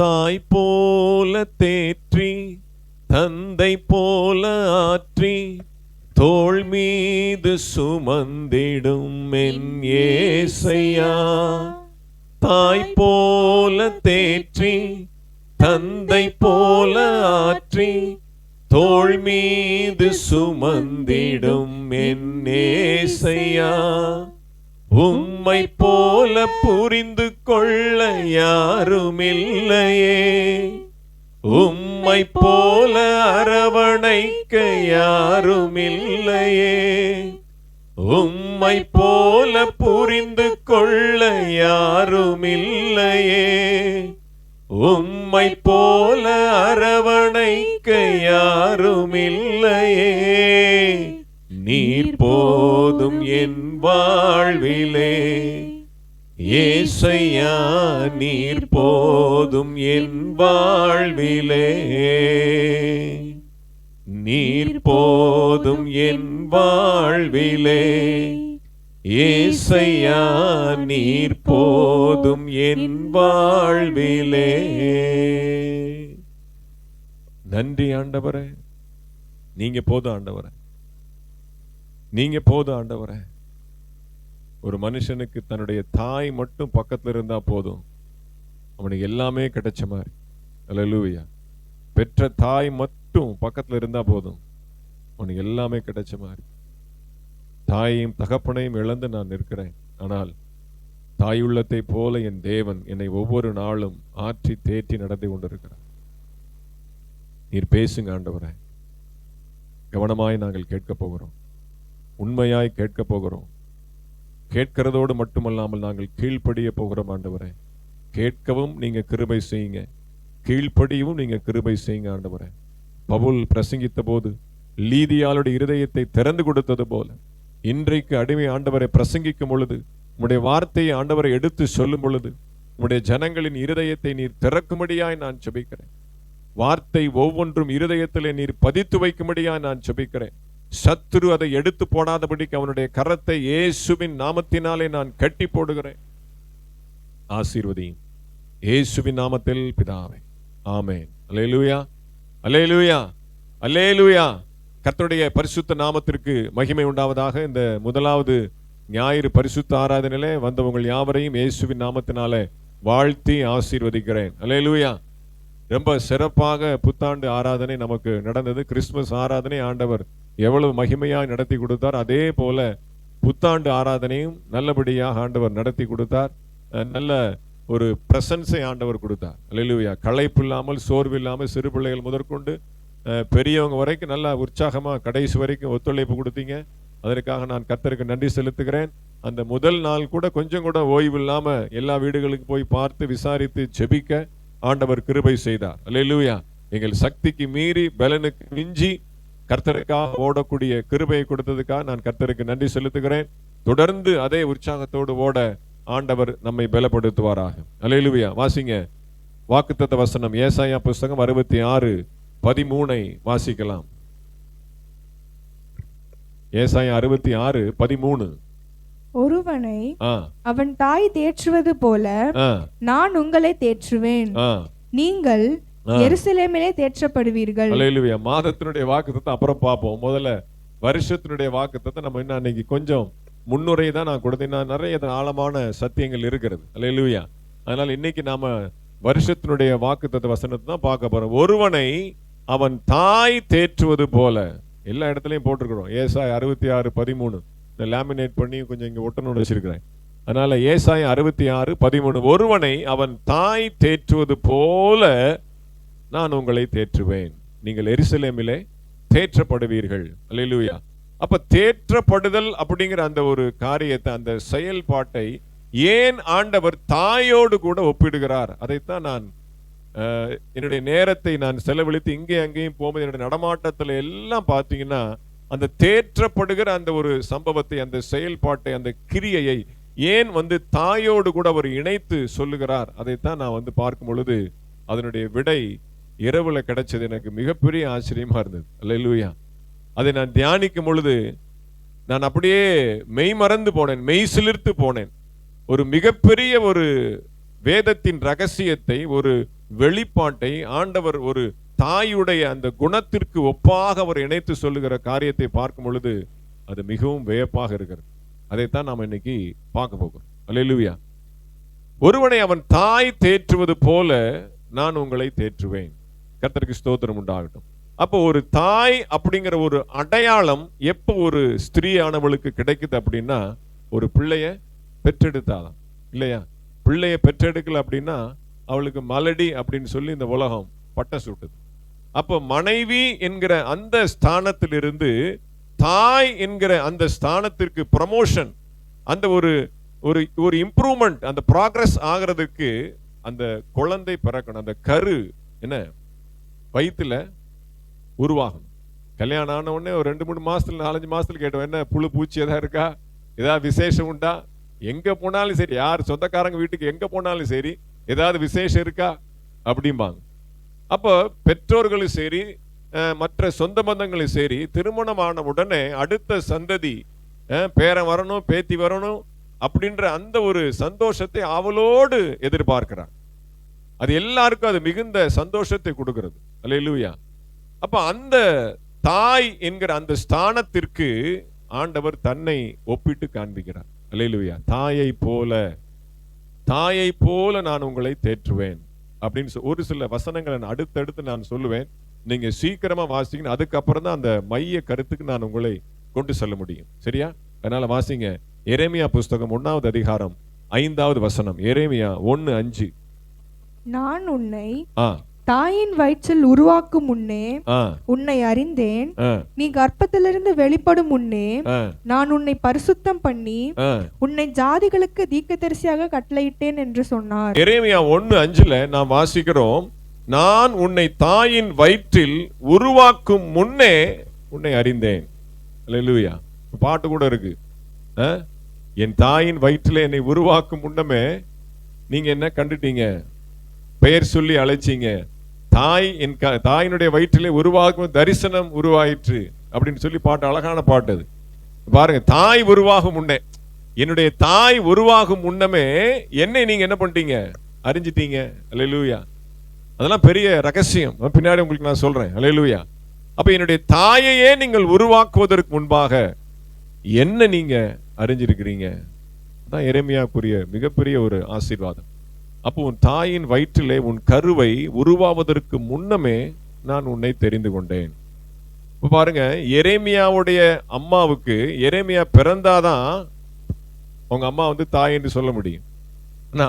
தாய் போல தேற்றி தந்தை போல ஆற்றி தோள் மீது சுமந்திடும் என் ஏசையா. தாய் போல தேற்றி தந்தை போல ஆற்றி தோள் மீது சுமந்திடும் என் ஏசையா. உம்மை போல புரிந்து கொள்ள யாருமில்லையே, உம்மை போல அரவணைக்க யாருமில்லையே, உம்மை போல புரிந்து கொள்ள யாருமில்லையே, உம்மை போல அரவணைக்க யாருமில்லையே. நீர் போதும் என் வாழ்விலே ஏசையா, நீர் போதும் என் வாழ்விலே, நீர் போதும் என் வாழ்விலே ஏசையா, நீர் போதும் என் வாழ்விலே. நன்றி ஆண்டவரே, நீங்க போதும் ஆண்டவரே, நீங்க போதும் ஆண்டவரே. ஒரு மனுஷனுக்கு தன்னுடைய தாய் மட்டும் பக்கத்துல இருந்தா போதும், அவனுக்கு எல்லாமே கிடைச்ச மாதிரி. அல்லேலூயா. பெற்ற தாய் மட்டும் பக்கத்துல இருந்தா போதும், அவனுக்கு எல்லாமே கிடைச்ச மாதிரி. தாயையும் தகப்பனையும் இழந்து நான் நிற்கிறேன், ஆனால் தாய் உள்ளத்தை போல என் தேவன் என்னை ஒவ்வொரு நாளும் ஆற்றி தேற்றி நடத்தி கொண்டிருக்கிறார். நீர் பேசுங்க ஆண்டவரே. கவனமாய் நாங்கள் கேட்க போகிறோம், உண்மையாய் கேட்க போகிறோம். கேட்கிறதோடு மட்டுமல்லாமல் நாங்கள் கீழ்ப்படிய போகிறோம் ஆண்டவரே. கேட்கவும் நீங்க கிருபை செய்யுங்க, கீழ்ப்படியவும் நீங்க கிருபை செய்யுங்க ஆண்டவரே. பவுல் பிரசங்கித்த போது லீதியாளுடைய இருதயத்தை திறந்து கொடுத்தது போல, இன்றைக்கு அடிமை ஆண்டவரை பிரசங்கிக்கும் பொழுது, உம்முடைய வார்த்தையை ஆண்டவரை எடுத்து சொல்லும் பொழுது, உம்முடைய ஜனங்களின் இருதயத்தை நீர் திறக்கும்படியாய் நான் ஜெபிக்கிறேன். வார்த்தை ஒவ்வொன்றும் இருதயத்திலே நீர் பதித்து வைக்கும்படியாய் நான் ஜெபிக்கிறேன். சத்துரு அதை எடுத்து போடாதபடிக்கு அவனுடைய கரத்தை இயேசுவின் நாமத்தினாலே நான் கட்டி போடுகிறேன். ஆசீர்வதியும் இயேசுவின் நாமத்தில் பிதாவே, ஆமென். அல்லேலூயா, அல்லேலூயா, அல்லேலூயா. கர்த்தருடைய பரிசுத்த நாமத்திற்கு மகிமை உண்டாவதாக. இந்த முதலாவது ஞாயிறு பரிசுத்த ஆராதனையிலே வந்தவங்க யாவரையும் இயேசுவின் நாமத்தினாலே வாழ்த்தி ஆசீர்வதிக்கிறேன். அல்லேலூயா. ரொம்ப சிறப்பாக புத்தாண்டு ஆராதனை நமக்கு நடந்தது. கிறிஸ்துமஸ் ஆராதனை ஆண்டவர் எவ்வளவு மகிமையாக நடத்தி கொடுத்தார், அதே போல புத்தாண்டு ஆராதனையும் நல்லபடியாக ஆண்டவர் நடத்தி கொடுத்தார். நல்ல ஒரு பிரசன்ஸை ஆண்டவர் கொடுத்தார். அல்லேலூயா. களைப்பு இல்லாமல், சோர்வு இல்லாமல், சிறு பிள்ளைகள் முதற்கொண்டு பெரியவங்க வரைக்கும் நல்லா உற்சாகமா கடைசி வரைக்கும் ஒத்துழைப்பு கொடுத்தீங்க. அதற்காக நான் கர்த்தருக்கு நன்றி செலுத்துகிறேன். அந்த முதல் நாள் கூட கொஞ்சம் கூட ஓய்வு இல்லாம எல்லா வீடுகளுக்கு போய் பார்த்து விசாரித்து ஜெபிக்க ஆண்டவர் கிருபை செய்தார். அல்லேலூயா. எங்கள் சக்திக்கு மீறி பலனுக்கு மிஞ்சி கர்த்தருக்காக ஓடக்கூடிய கிருபையை கொடுத்ததுக்காக நான் கர்த்தருக்கு நன்றி செலுத்துகிறேன். தொடர்ந்து அதே உற்சாகத்தோடு ஓட ஆண்டவர் நம்மை பலப்படுத்துவாராக. அல்லேலூயா. வாசிங்க வாக்குத்தத்த வசனம் ஏசாயா புஸ்தகம் 66:13 வாசிக்கலாம். ஏசாயா 66:13. ஒருவனை அவன் தாய் தேற்றுவது போல நான் உங்களை தேற்றுவேன், நீங்கள் எருசலேமிலே தேற்றப்படுவீர்கள். அல்லேலூயா. மாதத்தினுடைய வாக்குத்தத்தம் அப்புறம் பார்ப்போம். முதல்ல வருஷத்தினுடைய வாக்குத்தத்தம் நம்ம இன்னும் அன்னைக்கு கொஞ்சம் முன்னுரை தான் நான் கொடுத்தேன். நிறைய ஆழமான சத்தியங்கள் இருக்கிறது. அல்லேலூயா. அதனால இன்னைக்கு நாம வருஷத்தினுடைய வாக்குத்தத்த வசனத்தை தான் பார்க்க போறோம். ஒருவனை அவன் தாய் தேற்றுவது போல, எல்லா இடத்துலயும் போட்டிருக்கிறோம். ஏசாயா 66:13 லேமினேட் பண்ணி கொஞ்சம் இங்க ஒட்டணும்னு வச்சிருக்கிறேன். அதனால ஏசாயா 66:13, ஒருவனை அவன் தாய் தேற்றுவது போல நான் உங்களை தேற்றுவேன், நீங்கள் எருசலேமிலே தேற்றப்படுவீர்கள். அல்லேலூயா. அப்ப தேற்றப்படுதல் அப்படிங்கிற அந்த ஒரு காரியத்தை, அந்த செயல்பாட்டை ஏன் ஆண்டவர் தாயோடு கூட ஒப்பிடுகிறார்? அதைத்தான் நான் என்னுடைய நேரத்தை நான் செலவழித்து இங்கே அங்கேயும் போகும்போது என்னுடைய நடமாட்டத்தில் எல்லாம் பார்த்தீங்கன்னா அந்த தேற்றப்படுகிற அந்த ஒரு சம்பவத்தை, அந்த செயல்பாட்டை, அந்த கிரியையை ஏன் தாயோடு கூட அவர் இணைத்து சொல்லுகிறார்? அதைத்தான் நான் பார்க்கும் பொழுது அதனுடைய விடை இரவுல கிடைச்சது. எனக்கு மிகப்பெரிய ஆச்சரியமா இருந்தது. அல்லேலூயா. அதை நான் தியானிக்கும் பொழுது நான் அப்படியே மெய் மறந்து போனேன், மெய் சிலிர்த்து போனேன். ஒரு மிகப்பெரிய ஒரு வேதத்தின் ரகசியத்தை, ஒரு வெளிப்பாட்டை ஆண்டவர் ஒரு தாயுடைய அந்த குணத்திற்கு ஒப்பாக அவர் இணைத்து சொல்லுகிற காரியத்தை பார்க்கும் பொழுது அது மிகவும் வியப்பாக இருக்கிறது. அதைத்தான் நாம் இன்னைக்கு பார்க்க போகிறோம். அல்லேலூயா. ஒருவனை அவன் தாய் தேற்றுவது போல நான் உங்களை தேற்றுவேன். கர்த்தருக்கு ஸ்தோத்திரம் உண்டாகட்டும். அப்போ ஒரு தாய் அப்படிங்கிற ஒரு அடையாளம் எப்போ ஒரு ஸ்திரீயானவளுக்கு கிடைக்குது அப்படின்னா, ஒரு பிள்ளைய பெற்றெடுத்தாதான் இல்லையா? பிள்ளைய பெற்றெடுக்கல அப்படின்னா அவளுக்கு மலடி அப்படின்னு சொல்லி இந்த உலகம் பட்டம் சூட்டுது. அப்போ மனைவி என்கிற அந்த ஸ்தானத்திலிருந்து தாய் என்கிற அந்த ஸ்தானத்திற்கு ப்ரமோஷன், அந்த ஒரு ஒரு ஒரு இம்ப்ரூவ்மெண்ட், அந்த ப்ராக்ரஸ் ஆகிறதுக்கு அந்த குழந்தை பிறக்கணும். அந்த கரு என்ன வயிற்றுல உருவாகணும். கல்யாணம் ஆன உடனே ஒரு 2-3 மாசத்துல 4-5 மாசத்துல கேட்டோம், என்ன புழு பூச்சி ஏதாவது இருக்கா, ஏதாவது விசேஷம் உண்டா? எங்க போனாலும் சரி, யார் சொந்தக்காரங்க வீட்டுக்கு எங்க போனாலும் சரி, ஏதாவது விசேஷம் இருக்கா அப்படிம்பாங்க. அப்போ பெற்றோர்களும் சரி, மற்ற சொந்த பந்தங்களும் சரி, திருமணமான உடனே அடுத்த சந்ததி பேரன் வரணும், பேத்தி வரணும் அப்படின்ற அந்த ஒரு சந்தோஷத்தை அவளோடு எதிர்பார்க்கிறார். அது எல்லாருக்கும் அது மிகுந்த சந்தோஷத்தை கொடுக்கிறது. அல்லேலூயா. அப்ப அந்த தாய் என்கிற அந்த ஸ்தானத்திற்கு ஆண்டவர் தன்னை ஒப்பிட்டு காண்பிக்கிறார். அல்லேலூயா. தாயை போல நான் உங்களை தேற்றுவேன் அப்படின்னு ஒரு சில வசனங்களை அடுத்தடுத்து நான் சொல்லுவேன். நீங்க சீக்கிரமா வாசிங்க, அதுக்கப்புறம் தான் அந்த மைய கருத்துக்கு நான் உங்களை கொண்டு செல்ல முடியும். சரியா? அதனால வாசிங்க. எரேமியா புஸ்தகம் 1வது அதிகாரம் 5வது வசனம். எரேமியா 1:5. நான் உன்னை தாயின் வயிற்றில் உருவாக்கும் முன்னே உன்னை அறிந்தேன், நீ கர்ப்பத்திலிருந்து வெளிப்படும் முன்னே நான் உன்னை பரிசுத்தம் பண்ணி உன்னை ஜாதிகளுக்கு தீர்க்கதரிசியாக கட்டளையிட்டேன் என்று சொன்னார். எரேமியா 1:5 நாம் வாசிக்கிறோம், நான் உன்னை தாயின் வயிற்றில் உருவாக்கும் முன்னே உன்னை அறிந்தேன். அல்லேலூயா. பாட்டு கூட இருக்கு, என் தாயின் வயிற்றில் என்னை உருவாக்கும் முன்னமே நீங்க என்ன கண்டுட்டீங்க, பெயர் சொல்லி அழைச்சீங்க. தாயினுடைய வயிற்றிலே உருவாக்கும் தரிசனம் உருவாயிற்று அப்படின்னு சொல்லி பாட்டு, அழகான பாட்டு அது. பாருங்க, தாய் உருவாகும் முன்னே, என்னுடைய தாய் உருவாகும் முன்னமே என்னை நீங்க என்ன பண்ணிட்டீங்க, அறிஞ்சிட்டீங்க. அல்லேலூயா. அதெல்லாம் பெரிய ரகசியம், பின்னாடி உங்களுக்கு நான் சொல்றேன். அல்லேலூயா. அப்ப என்னுடைய தாயையே நீங்கள் உருவாக்குவதற்கு முன்பாக என்ன நீங்க அறிஞ்சிருக்கிறீங்க. தான் எரேமியாவுக்குரிய மிகப்பெரிய ஒரு ஆசீர்வாதம். அப்போ உன் தாயின் வயிற்றிலே உன் கருவை உருவாவதற்கு முன்னமே நான் உன்னை தெரிந்து கொண்டேன். இப்ப பாருங்க, எரேமியாவுடைய அம்மாவுக்கு எரேமியா பிறந்தாதான் அவங்க அம்மா தாய் என்று சொல்ல முடியும்.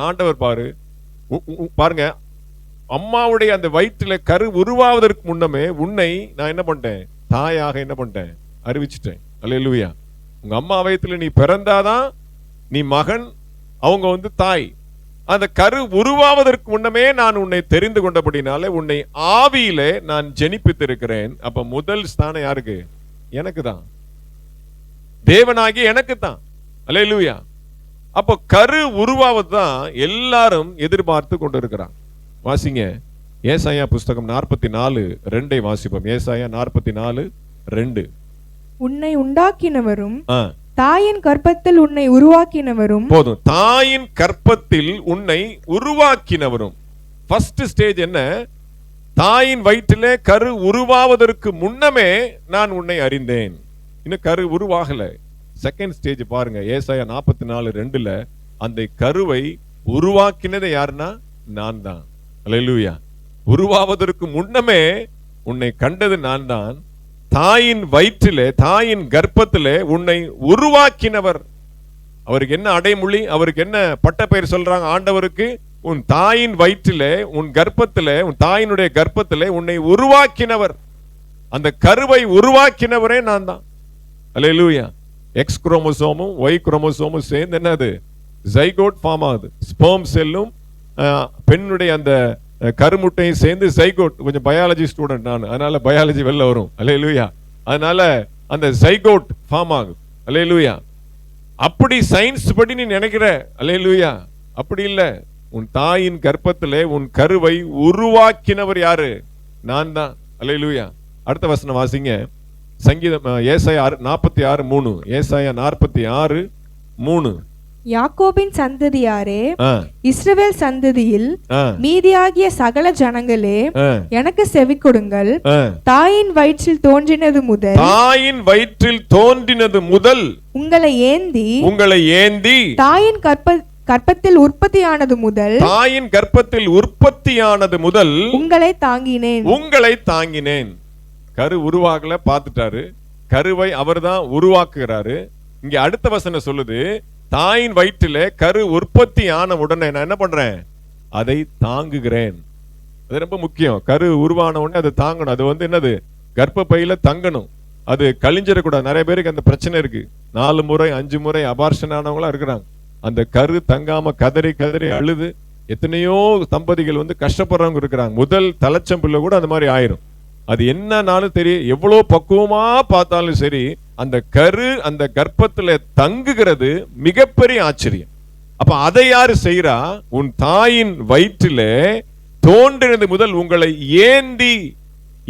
ஆண்டவர் பாருங்க, அம்மாவுடைய அந்த வயிற்றில கரு உருவாவதற்கு முன்னமே உன்னை நான் என்ன பண்ணிட்டேன், தாயாக என்ன பண்ணிட்டேன், அறிவிச்சிட்டேன். அல்லேலூயா. உங்க அம்மா வயிற்றுல நீ பிறந்தாதான் நீ மகன், அவங்க தாய். அந்த கரு உருவாவதற்கு முன்னமே நான் உன்னை தெரிந்து கொண்டபடினாலே உன்னை ஆவியிலே நான் ஜெனிப்பித்திருக்கிறேன். அப்ப முதல் ஸ்தானம் யாருக்கு? எனக்கு தான், தேவனாகி எனக்கு தான். அல்லேலூயா. அப்ப கரு உருவாவது தான் எல்லாரும் எதிர்பார்த்து கொண்டிருக்கிறாங்க. வாசிங்க, ஏசாயா புஸ்தகம் 44:2 வாசிப்போம். ஏசாயா 44:2. உன்னை உண்டாக்கினவரும் தாயின் கர்ப்பத்தில் உன்னை உருவாக்கினவரும். போதும், தாயின் கர்ப்பத்தில் உன்னை உருவாக்கினவரும். ஃபர்ஸ்ட் ஸ்டேஜ் என்ன? தாயின் வயிற்றிலே கரு உருவாவதற்கு முன்னமே நான் உன்னை அறிந்தேன். இன்னும் கரு உருவாகல. செகண்ட் ஸ்டேஜ் பாருங்க, ஏசாயா 44:2 அந்த கருவை உருவாக்கினது யாருன்னா நான் தான். அல்லேலூயா. உருவாவதற்கு முன்னமே உன்னை கண்டது நான் தான். தாயின் வயிற்றிலே, தாயின் கர்ப்பத்திலே உன்னை உருவாக்கினவர். அவருக்கு என்ன அடைமொழி, அவருக்கு என்ன பட்ட பெயர் சொல்றாங்க ஆண்டவருக்கு? உன் தாயின் வயிற்றிலே, உன் கர்ப்பத்திலே, உன் தாயினுடைய கர்ப்பத்திலே உன்னை உருவாக்கினவர். அந்த கருவை உருவாக்கினவரே நான் தான். அல்லேலூயா. எக்ஸ் குரோமோசோமும் ஒய் குரோமோசோமும் சேர்ந்து என்னது, ஜைகோட் ஃபார்ம் ஆகுது. ஸ்பெர்ம் செல்லும் பெண்ணுடைய அந்த கருமுட்டையும் சேர்ந்து ஜைகோட். கொஞ்சம் பயாலஜி ஸ்டூடெண்ட் நான், அதனால பயாலஜி வெளில வரும். அல்லேலூயா. அதனால அந்த ஜைகோட் ஃபார்ம் ஆகுது. அல்லேலூயா. அப்படி சயின்ஸ் படி நீ நினைக்கிற, அல்லேலூயா, அப்படி இல்ல. உன் தாயின் கர்ப்பத்திலே உன் கருவை உருவாக்கினவர் யாரு? நான் தான். அல்லேலூயா. அடுத்த வசனம் வாசிங்க. சங்கீதம் ஏசாயா 46:3. ஏசாயா 46:3. யாக்கோபின் சந்ததியாரே, ஆ, இஸ்ரவேல் சந்ததியில் ஆ, மீதியாகிய சகல ஜனங்களே, ஆ, எனக்கு செவி கொடுங்கள். ஆ. தாயின் வயிற்றில் தோன்றினது முதல் தாயின் வயிற்றில் தோன்றினது முதல் உங்களை ஏந்தி தாயின் கர்ப்பத்தில் உற்பத்தியானது முதல் உங்களை தாங்கினேன். கரு உருவாகல பார்த்துட்டாரு. கருவை அவர்தான் உருவாக்குகிறாரு. இங்க அடுத்த வசனம் சொல்லுது, தாயின் வயிற்றிலே கரு உற்பத்தி ஆன உடனே நான் என்ன பண்றேன்? அதை தாங்குகிறேன். அது ரொம்ப முக்கியம். கரு உருவான உடனே அதை தாங்கணும். அது என்னது? கர்ப்பப்பையில தங்கணும். அது கழிஞ்சிடக்கூடாது. நிறைய பேருக்கு அந்த பிரச்சனை இருக்கு. 4 முறை 5 முறை அபார்ஷன் ஆனவங்களா இருக்கிறாங்க. அந்த கரு தங்காம கதறி கதறி அழுது எத்தனையோ தம்பதிகள் கஷ்டப்படுறவங்க இருக்கிறாங்க. முதல் தலைச்சம் பிள்ளை கூட அந்த மாதிரி ஆயிரும். அது என்னன்னாலும் தெரியும், எவ்வளவு பக்குவமா பார்த்தாலும் சரி, அந்த கரு அந்த கர்ப்பத்துல தங்குகிறது மிகப்பெரிய ஆச்சரியம். அப்ப அதை யாரு செய்யறா? உன் தாயின் வயிற்றிலே தோன்றினது முதல் உங்களை ஏந்தி,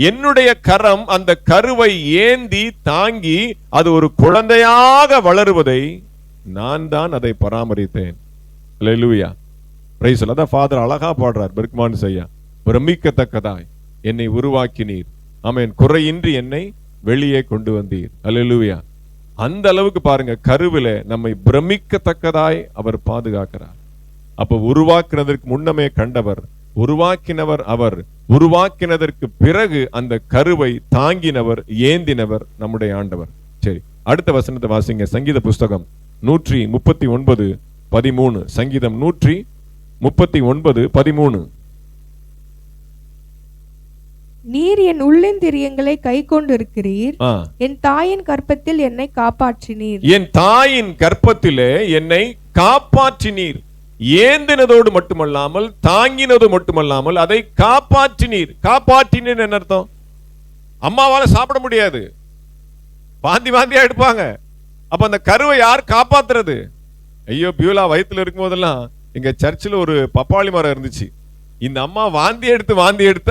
என்னுடைய கரம் அந்த கருவை ஏந்தி தாங்கி அது ஒரு குழந்தையாக வளருவதை நான் தான் அதை பராமரித்தேன். அல்லேலூயா, பிரைஸ் தி லார்ட். ஃபாதர் அழகா பாடுறார் பெர்க்மான் ஐயா, பிரமிக்கத்தக்கதாய் என்னை உருவாக்கினீர், ஆமென், குறையின்றி என்னை வெளியே கொண்டு வந்தீர். அல்லேலூயா. அந்த அளவுக்கு பாருங்க, கருவிலே நம்மை பிரமிக்கத்தக்கதாய் அவர் பாதுகாக்கிறார். அப்ப உருவாக்குனதற்கு முன்னமே கண்டவர், உருவாக்கினவர் அவர், உருவாக்கினதற்கு பிறகு அந்த கருவை தாங்கினவர், ஏந்தினவர் நம்முடைய ஆண்டவர். சரி, அடுத்த வசனத்தை வாசிங்க. சங்கீத புஸ்தகம் 139:13. சங்கீதம் 139:13. நீர் என் உள்ளந்திரியங்களை கை கொண்டிருக்கிறீர், என் தாயின் கர்ப்பத்தில் என்னை காப்பாற்றினீர். என் தாயின் கர்ப்பத்திலே என்னை காப்பாற்றினீர். ஏந்தினதோடு மட்டுமல்லாமல் தாங்கினது மட்டுமல்லாமல் அதை காப்பாற்றினீர். காப்பாற்றினீர் என்ன அர்த்தம்? அம்மாவால சாப்பிட முடியாது, வாந்தியா எடுப்பாங்க. அப்ப அந்த கருவை யார் காப்பாத்துறது? ஐயோ, பியூலா வயிற்றுல இருக்கும் போதெல்லாம் எங்க சர்ச்சில் ஒரு பப்பாளி மரம் இருந்துச்சு. இந்த அம்மா வாந்தி எடுத்து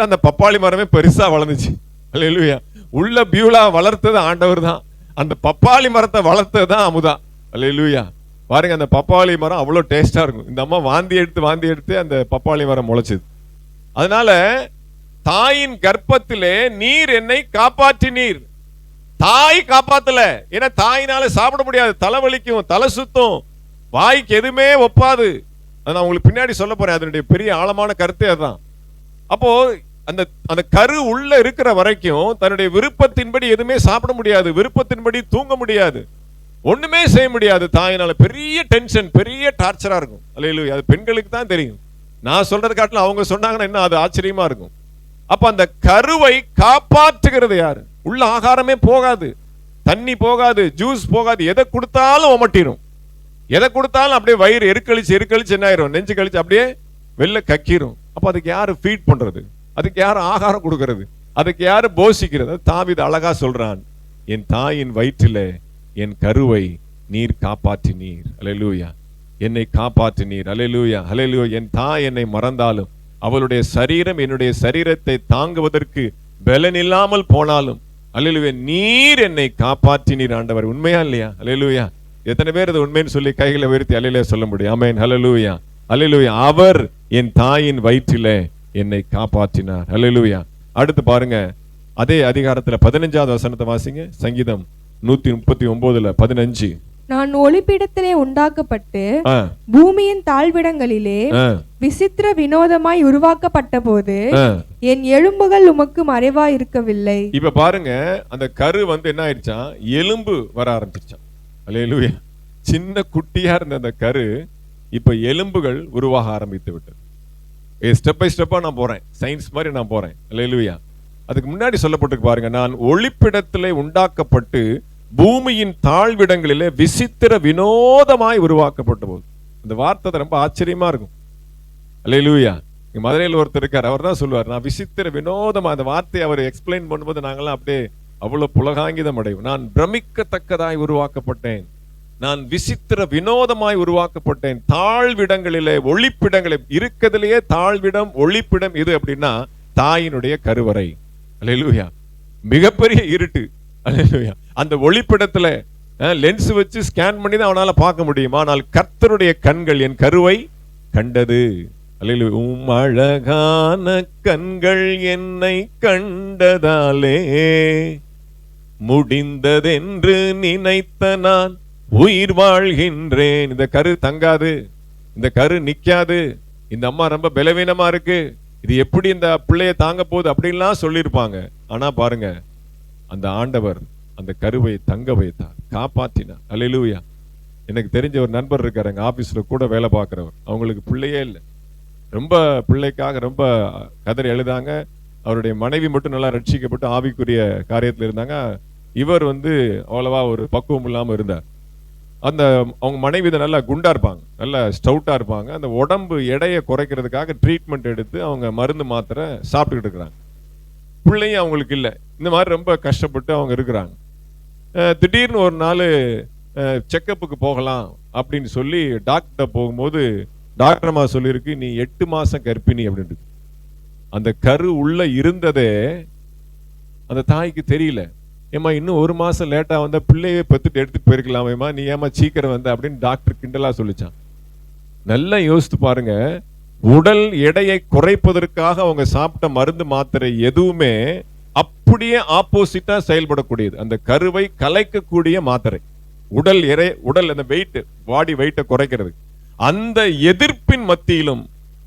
அந்த பப்பாளி மரமே பெருசா வளர்ந்துச்சு. அல்லேலூயா. உள்ள பியூலா வளர்த்தது ஆண்டவர் தான், அந்த பப்பாளி மரத்தை வளர்த்தது தான் அமுதா. அல்லேலூயா. பாருங்க, அந்த பப்பாளி மரம் அவ்வளவு டேஸ்டா இருக்கும். இந்த அம்மா வாந்தி எடுத்து அந்த பப்பாளி மரம் முளைச்சது. அதனால தாயின் கர்ப்பத்திலே நீர் என்னை காப்பாற்றினீர். தாய் காப்பாத்தல. ஏன்னா தாயினால சாப்பிட முடியாது, தலைவலிக்கும், தலை சுத்தும், வாய்க்கு எதுவுமே ஒப்பாது. நான் உங்களுக்கு பின்னாடி சொல்ல போறேன், அதனுடைய பெரிய ஆழமான கருத்தே அதுதான். அப்போ அந்த கரு உள்ள இருக்கிற வரைக்கும் தன்னுடைய விருப்பத்தின்படி எதுவுமே சாப்பிட முடியாது, விருப்பத்தின்படி தூங்க முடியாது, ஒண்ணுமே செய்ய முடியாது. தாயினால பெரிய டென்ஷன், பெரிய டார்ச்சரா இருக்கும். அல்லேலூயா. அது பெண்களுக்கு தான் தெரியும். நான் சொல்றது காட்டிலும் அவங்க சொன்னாங்கன்னா என்ன அது ஆச்சரியமா இருக்கும். அப்ப அந்த கருவை காப்பாற்றுகிறது யாரு? உள்ள ஆகாரமே போகாது, தண்ணி போகாது, ஜூஸ் போகாது, எதை கொடுத்தாலும் ஒமட்டிரும். எதை கொடுத்தாலும் அப்படியே வயிறு எருக்கழிச்சு என்ன ஆயிரும்? நெஞ்சு கழிச்சு அப்படியே வெளில கக்கிரும். அப்ப அதுக்கு யாரு ஃபீட் பண்றது? அதுக்கு யாரு ஆகாரம் கொடுக்கிறது? அதுக்கு யாரு போஷிக்கிறது? தாவீது அழகா சொல்றான், என் தாயின் வயிற்றிலே என் கருவை நீர் காப்பாற்றினீர். அல்லேலூயா. என்னை காப்பாற்றினீர். அல்லேலூயா, அல்லேலூயா. என் தாய் என்னை மறந்தாலும் அவளுடைய சரீரம் என்னுடைய சரீரத்தை தாங்குவதற்கு பலன் இல்லாமல் போனாலும், அல்லேலூயா, நீர் என்னை காப்பாற்றினீர் ஆண்டவர். உண்மையா இல்லையா? அல்லேலூயா. எத்தனை பேர் அது உண்மைன்னு சொல்லி கைகளை உயர்த்தி அல்லேலூயா சொல்ல முடியும்? ஆமென், ஹல்லேலூயா, ஹல்லேலூயா. அவர் என் தாயின் வயிற்றிலே என்னை காப்பாற்றினார். ஹல்லேலூயா. அடுத்து பாருங்க, அதே அதிகாரத்துல 15வது வசனத்தை வாசிங்க. சங்கீதம் 139:15. நான் ஒளிப்பிடத்திலே உண்டாக்கப்பட்டு பூமியின் தாழ்விடங்களிலே விசித்திர வினோதமாய் உருவாக்கப்பட்ட போது என் எலும்புகள் உமக்கு மறைவாய் இருக்கவில்லை. இப்ப பாருங்க, அந்த கரு என்ன ஆயிடுச்சா? எலும்பு வர ஆரம்பிச்சிருச்சான். அல்லேலூயா. சின்ன குட்டியா இருந்த அந்த கரு இப்ப எலும்புகள் உருவாக ஆரம்பித்து விட்டது. ஸ்டெப் பை ஸ்டெப்பா நான் போறேன், சயின்ஸ் மாதிரி நான் போறேன். அல்லேலூயா. அதுக்கு முன்னாடி சொல்லப்பட்டிருக்கு பாருங்க, நான் ஒளிப்பிடத்திலே உண்டாக்கப்பட்டு பூமியின் தாழ்விடங்களிலே விசித்திர வினோதமாய் உருவாக்கப்பட்ட போது. இந்த வார்த்தை ரொம்ப ஆச்சரியமா இருக்கும். அல்லேலூயா. மதுரையில் ஒருத்தர் இருக்கார், அவர் தான் சொல்லுவார், நான் விசித்திர வினோதமா, அந்த வார்த்தையை அவர் எக்ஸ்பிளைன் பண்ணும்போது நாங்கெல்லாம் அப்படியே அவ்வளவு புலகாங்கிதம் அடையும். நான் பிரமிக்கத்தக்கதாய் உருவாக்கப்பட்டேன், நான் விசித்திர வினோதமாய் உருவாக்கப்பட்டேன். தாழ்விடங்களிலே ஒளிப்பிடங்களே இருக்கிறதுலயே தாழ்விடம் ஒளிப்பிடம் இது அப்படின்னா தாயினுடைய கருவறை. அல்லேலூயா. மிகப்பெரிய இருட்டு. அல்லேலூயா. அந்த ஒளிப்பிடத்துல லென்ஸ் வச்சு ஸ்கேன் பண்ணி தான் அவனால பார்க்க முடியுமா? ஆனால் கர்த்தருடைய கண்கள் என் கருவை கண்டது. அல்லேலூயா. உம் அழகான கண்கள் என்னை கண்டதாலே முடிந்ததென்று நினைத்த நான் உயிர் வாழ்கின்றேன். இந்த கரு தங்காது, இந்த கரு நிக்காது, இந்த அம்மா ரொம்ப பலவீனமா இருக்கு, இது எப்படி இந்த பிள்ளைய தாங்க போகுது அப்படின்லாம் சொல்லியிருப்பாங்க. ஆனா பாருங்க, அந்த ஆண்டவர் அந்த கருவை தங்க வைத்தார், காப்பாற்றினார். அல்லேலூயா. எனக்கு தெரிஞ்ச ஒரு நண்பர் இருக்காரு, எங்க ஆபீஸ்ல கூட வேலை பார்க்கிறவர். அவங்களுக்கு பிள்ளையே இல்லை, ரொம்ப பிள்ளைக்காக ரொம்ப கதறி எழுதாங்க. அவருடைய மனைவி மட்டும் நல்லா ரட்சிக்கப்பட்டு ஆவிக்குரிய காரியத்தில் இருந்தாங்க. இவர் அவ்வளவா ஒரு பக்குவம் இல்லாம இருந்தார். அந்த அவங்க மனைவி நல்லா குண்டா இருப்பாங்க, நல்லா ஸ்டவுட்டா இருப்பாங்க. அந்த உடம்பு எடையை குறைக்கிறதுக்காக ட்ரீட்மெண்ட் எடுத்து அவங்க மருந்து மாத்திரை சாப்பிட்டுக்கிட்டு இருக்கிறாங்க. பிள்ளையும் அவங்களுக்கு இல்லை. இந்த மாதிரி ரொம்ப கஷ்டப்பட்டு அவங்க இருக்கிறாங்க. திடீர்னு ஒரு நாள் செக்கப்புக்கு போகலாம் அப்படின்னு சொல்லி டாக்டர் போகும்போது டாக்டர் அம்மா சொல்லியிருக்கு, நீ 8 மாசம் கர்ப்பிணி அப்படின்ட்டு. அந்த கரு உள்ள இருந்ததே அந்த தாய்க்கு தெரியல. ஏமா இன்னும் 1 மாசம் லேட்டா வந்தா பிள்ளையே பெத்துட்டு எடுத்துட்டு போயிருக்கலாமேமா, நீ ஏமா சீக்கிரம் வந்த அப்படின்னு டாக்டர் கிண்டலா சொல்லிச்சான். நல்லா யோசித்து பாருங்க, உடல் எடையை குறைப்பதற்காக அவங்க சாப்பிட்ட மருந்து மாத்திரை எதுவுமே அப்படியே ஆப்போசிட்டா செயல்படக்கூடியது. அந்த கருவை கலைக்கக்கூடிய மாத்திரை, உடல் அந்த வெயிட், பாடி வெயிட்டை குறைக்கிறது. அந்த எதிர்ப்பின் மத்தியிலும்,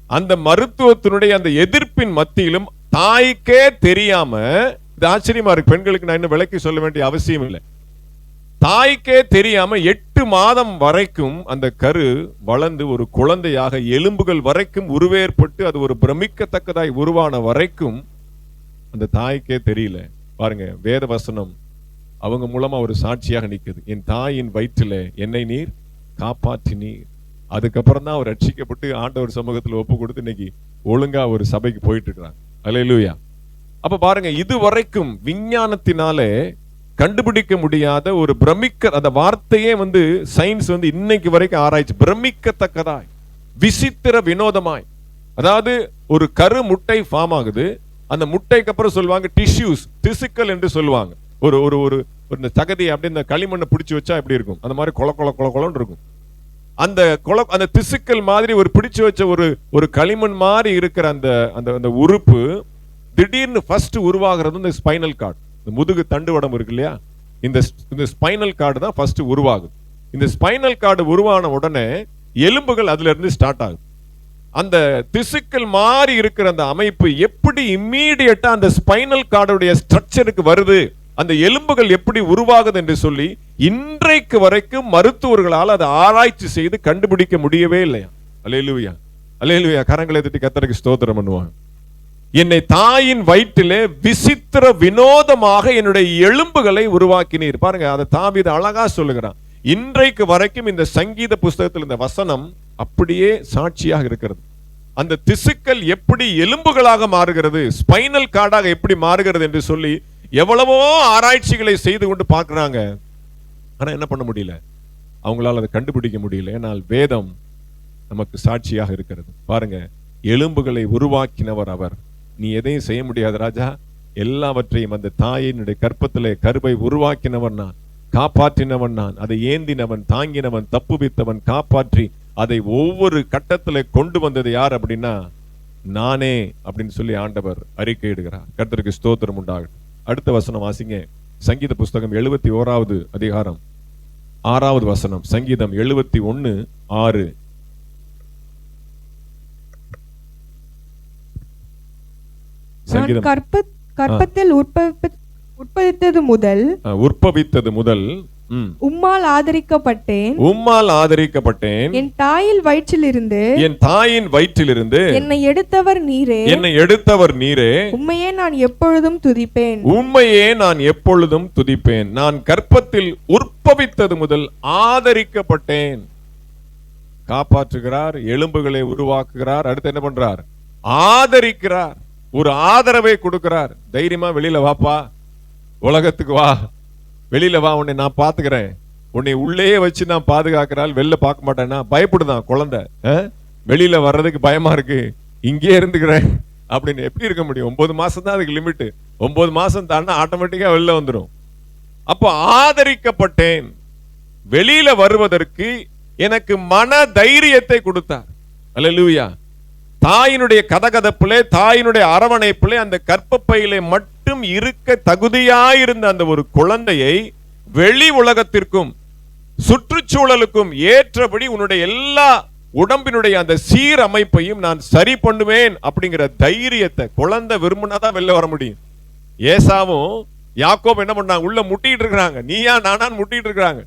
அந்த மருத்துவத்தினுடைய அந்த எதிர்ப்பின் மத்தியிலும் தாய்க்கே தெரியாம, இது ஆச்சரியமா இருக்கு. பெண்களுக்கு நான் இன்னும் விளக்கி சொல்ல வேண்டிய அவசியம் இல்லை. தாய்க்கே தெரியாம 8 மாதம் வரைக்கும் அந்த கரு வளர்ந்து ஒரு குழந்தையாக எலும்புகள் வரைக்கும் உருவேற்பட்டு அது ஒரு பிரமிக்கத்தக்கதாய் உருவான வரைக்கும் அந்த தாய்க்கே தெரியல. பாருங்க, வேத வசனம் அவங்க மூலமா ஒரு சாட்சியாக நிக்குது. என் தாயின் வயிற்றில என்னை நீர் காப்பாற்றினீர். அதுக்கப்புறம் தான் அவர் ரட்சிக்கப்பட்டு ஆண்டவர் சமூகத்தில் ஒப்பு கொடுத்து இன்னைக்கு ஒழுங்கா ஒரு சபைக்கு போயிட்டு இருக்கிறாங்க. அல்லேலூயா. அப்ப பாருங்க, இதுவரைக்கும் விஞ்ஞானத்தினாலே கண்டுபிடிக்க முடியாத ஒரு அந்த வார்த்தையே சயின்ஸ் இன்னைக்கு வரைக்கும் ஆராய்ச்சி, பிரமிக்கத்தக்கதாய் விசித்திர வினோதமாய். அதாவது ஒரு கரு முட்டை ஃபார்ம் ஆகுது. அந்த முட்டைக்கு அப்புறம் சொல்லுவாங்க டிஷ்யூஸ், திசுக்கள் என்று சொல்லுவாங்க. ஒரு ஒரு ஒரு இந்த தகதி அப்படி இந்த களிமண்ணை பிடிச்சு வச்சா எப்படி இருக்கும், அந்த மாதிரி கொல கொல கொல கொலன்னு இருக்கும். அந்த திசுக்கள் மாதிரி ஒரு பிடிச்சு வச்ச ஒரு களிமண் மாதிரி இருக்கிற அந்த உறுப்பு திடீர்னு ஃபர்ஸ்ட் உருவாகிறது இந்த ஸ்பைனல் கார்டு, இந்த முதுகு தண்டுவடம் இருக்கு இல்லையா, இந்த ஸ்பைனல் கார்டு தான் ஃபர்ஸ்ட் உருவாகுது. இந்த ஸ்பைனல் கார்டு உருவான உடனே எலும்புகள் அதுல இருந்து ஸ்டார்ட் ஆகுது. அந்த திசுக்கள் மாறி இருக்கிற அந்த அமைப்பு எப்படி இம்மீடியட்டா அந்த ஸ்பைனல் கார்டுடைய ஸ்ட்ரக்சருக்கு வருது, அந்த எலும்புகள் எப்படி உருவாகுது என்று சொல்லி இன்றைக்கு வரைக்கும் மருத்துவர்களால் அதை ஆராய்ச்சி செய்து கண்டுபிடிக்க முடியவே இல்லையா. அல்லேலூயா, அல்லேலூயா. கரங்களை தட்டி கர்த்தருக்கு ஸ்தோத்திரம் பண்ணுவாங்க. என்னை தாயின் வயிற்றிலே விசித்திர வினோதமாக என்னுடைய எலும்புகளை உருவாக்கினீர். பாருங்க, அதை தாவீது அழகா சொல்லுகிறான். இன்றைக்கு வரைக்கும் இந்த சங்கீத புஸ்தகத்தில் இந்த வசனம் அப்படியே சாட்சியாக இருக்கிறது. அந்த திசுக்கள் எப்படி எலும்புகளாக மாறுகிறது, ஸ்பைனல் கார்டாக எப்படி மாறுகிறது என்று சொல்லி எவ்வளவோ ஆராய்ச்சிகளை செய்து கொண்டு பார்க்கிறாங்க. ஆனா என்ன பண்ண முடியல, அவங்களால அதை கண்டுபிடிக்க முடியல. ஏனால் வேதம் நமக்கு சாட்சியாக இருக்கிறது. பாருங்க, எலும்புகளை உருவாக்கினவர் அவர். நீ எதையும் செய்ய முடியாது ராஜா, எல்லாவற்றையும் அந்த தாயினுடைய கற்பத்திலே கருவை உருவாக்கினவன் நான், காப்பாற்றினவன் நான், அதை ஏந்தினவன், தாங்கினவன், தப்புவித்தவன், காப்பாற்றி அதை ஒவ்வொரு கட்டத்தில் கொண்டு வந்தது யார் அப்படின்னா நானே அப்படின்னு சொல்லி ஆண்டவர் அறிக்கையிடுகிறார். கர்த்தருக்கு ஸ்தோத்திரம் உண்டாகட்டும். அடுத்த வசனம் வாசிங்க. சங்கீத புஸ்தகம் 71வது அதிகாரம் 6வது வசனம். சங்கீதம் 71:6. கற்பத்தில் உற்பவித்தது முதல் உம்மால் ஆதரிக்கப்பட்டேன். என் தாயின் வயிற்றிலிருந்து என்னை எடுத்தவர் நீரே. உம்மையே நான் எப்பொழுதும் துதிப்பேன். நான் கற்பத்தில் உற்பவித்தது முதல் ஆதரிக்கப்பட்டேன். காப்பாற்றுகிறார், எலும்புகளை உருவாக்குகிறார். அடுத்து என்ன பண்றார்? ஆதரிக்கிறார், ஒரு ஆதரவை கொடுக்கிறார். தைரியமா வெளியில வாப்பா, உலகத்துக்கு வா, வெளியில வா, உன்னை நான் பாத்துக்கிறேன், உன்னை உள்ளே வச்சு நான் பாதுகாக்கிறாள், வெளில பார்க்க மாட்டேன்னா பயப்படுதான் குழந்தை. வெளியில வர்றதுக்கு பயமா இருக்கு, இங்கே இருந்துக்கிறேன் அப்படின்னு எப்படி இருக்க முடியும்? 9 மாசம் தான் அதுக்கு லிமிட். 9 மாசம் தாண்டா ஆட்டோமேட்டிக்கா வெளில வந்துடும். அப்போ ஆதரிக்கப்பட்டேன். வெளியில வருவதற்கு எனக்கு மன தைரியத்தை கொடுத்தார். அல்லேலூயா. தாயினுடைய கதகதப்பிலே, தாயினுடைய அரவணைப்பிலே, அந்த கர்ப்பப்பையிலே மட்டும் இருக்க தகுதியாயிருந்த அந்த ஒரு குழந்தையை வெளி உலகத்திற்கும் சுற்றுச்சூழலுக்கும் ஏற்றபடி உன்னுடைய எல்லா உடம்பினுடைய அந்த சீரமைப்பையும் நான் சரி பண்ணுவேன் அப்படிங்கிற தைரியத்தை, குழந்தை விரும்பினாதான் வெளில வர முடியும். ஏசாவும் யாக்கோப் என்ன பண்ணாங்க? உள்ள முட்டிட்டு இருக்கிறாங்க. நீயா நானான்னு முட்டிட்டு இருக்கிறாங்க.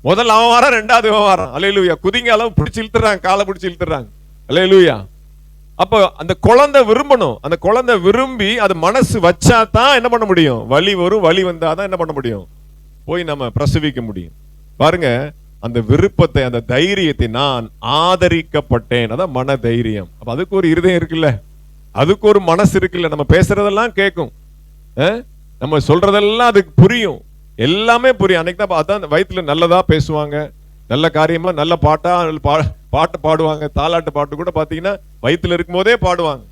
முதல் அவன் வாரம், ரெண்டாவது அவன் வாரம். அல்லேலூயா. குதிங்காலம் பிடிச்சி இழுத்துறாங்க, காலை பிடிச்சி இழுத்துறாங்க. அல்லேலூயா. அப்ப அந்த குழந்தை விரும்பணும். அந்த குழந்தை விரும்பி அது மனசு வச்சா தான் என்ன பண்ண முடியும்? வலி வரும். வலி வந்தாதான் என்ன பண்ண முடியும்? போய் நம்ம பிரசவிக்க முடியும். பாருங்க, அந்த விருப்பத்தை, அந்த தைரியத்தை, நான் ஆதரிக்கப்பட்டேன். அதான் மன தைரியம். அப்ப அதுக்கு ஒரு இருதயம் இருக்குல்ல, அதுக்கு ஒரு மனசு இருக்குல்ல. நம்ம பேசுறதெல்லாம் கேட்கும், நம்ம சொல்றதெல்லாம் அதுக்கு புரியும், எல்லாமே புரியும். அன்னைக்கு தான் அதான் வயிற்றுல நல்லதா பேசுவாங்க, நல்ல காரியமா, நல்ல பாட்டா பாட்டு பாடுவாங்க. தாலாட்டு பாட்டு கூட பாத்தீங்கன்னா வயிற்றுல இருக்கும் போதே பாடுவாங்க.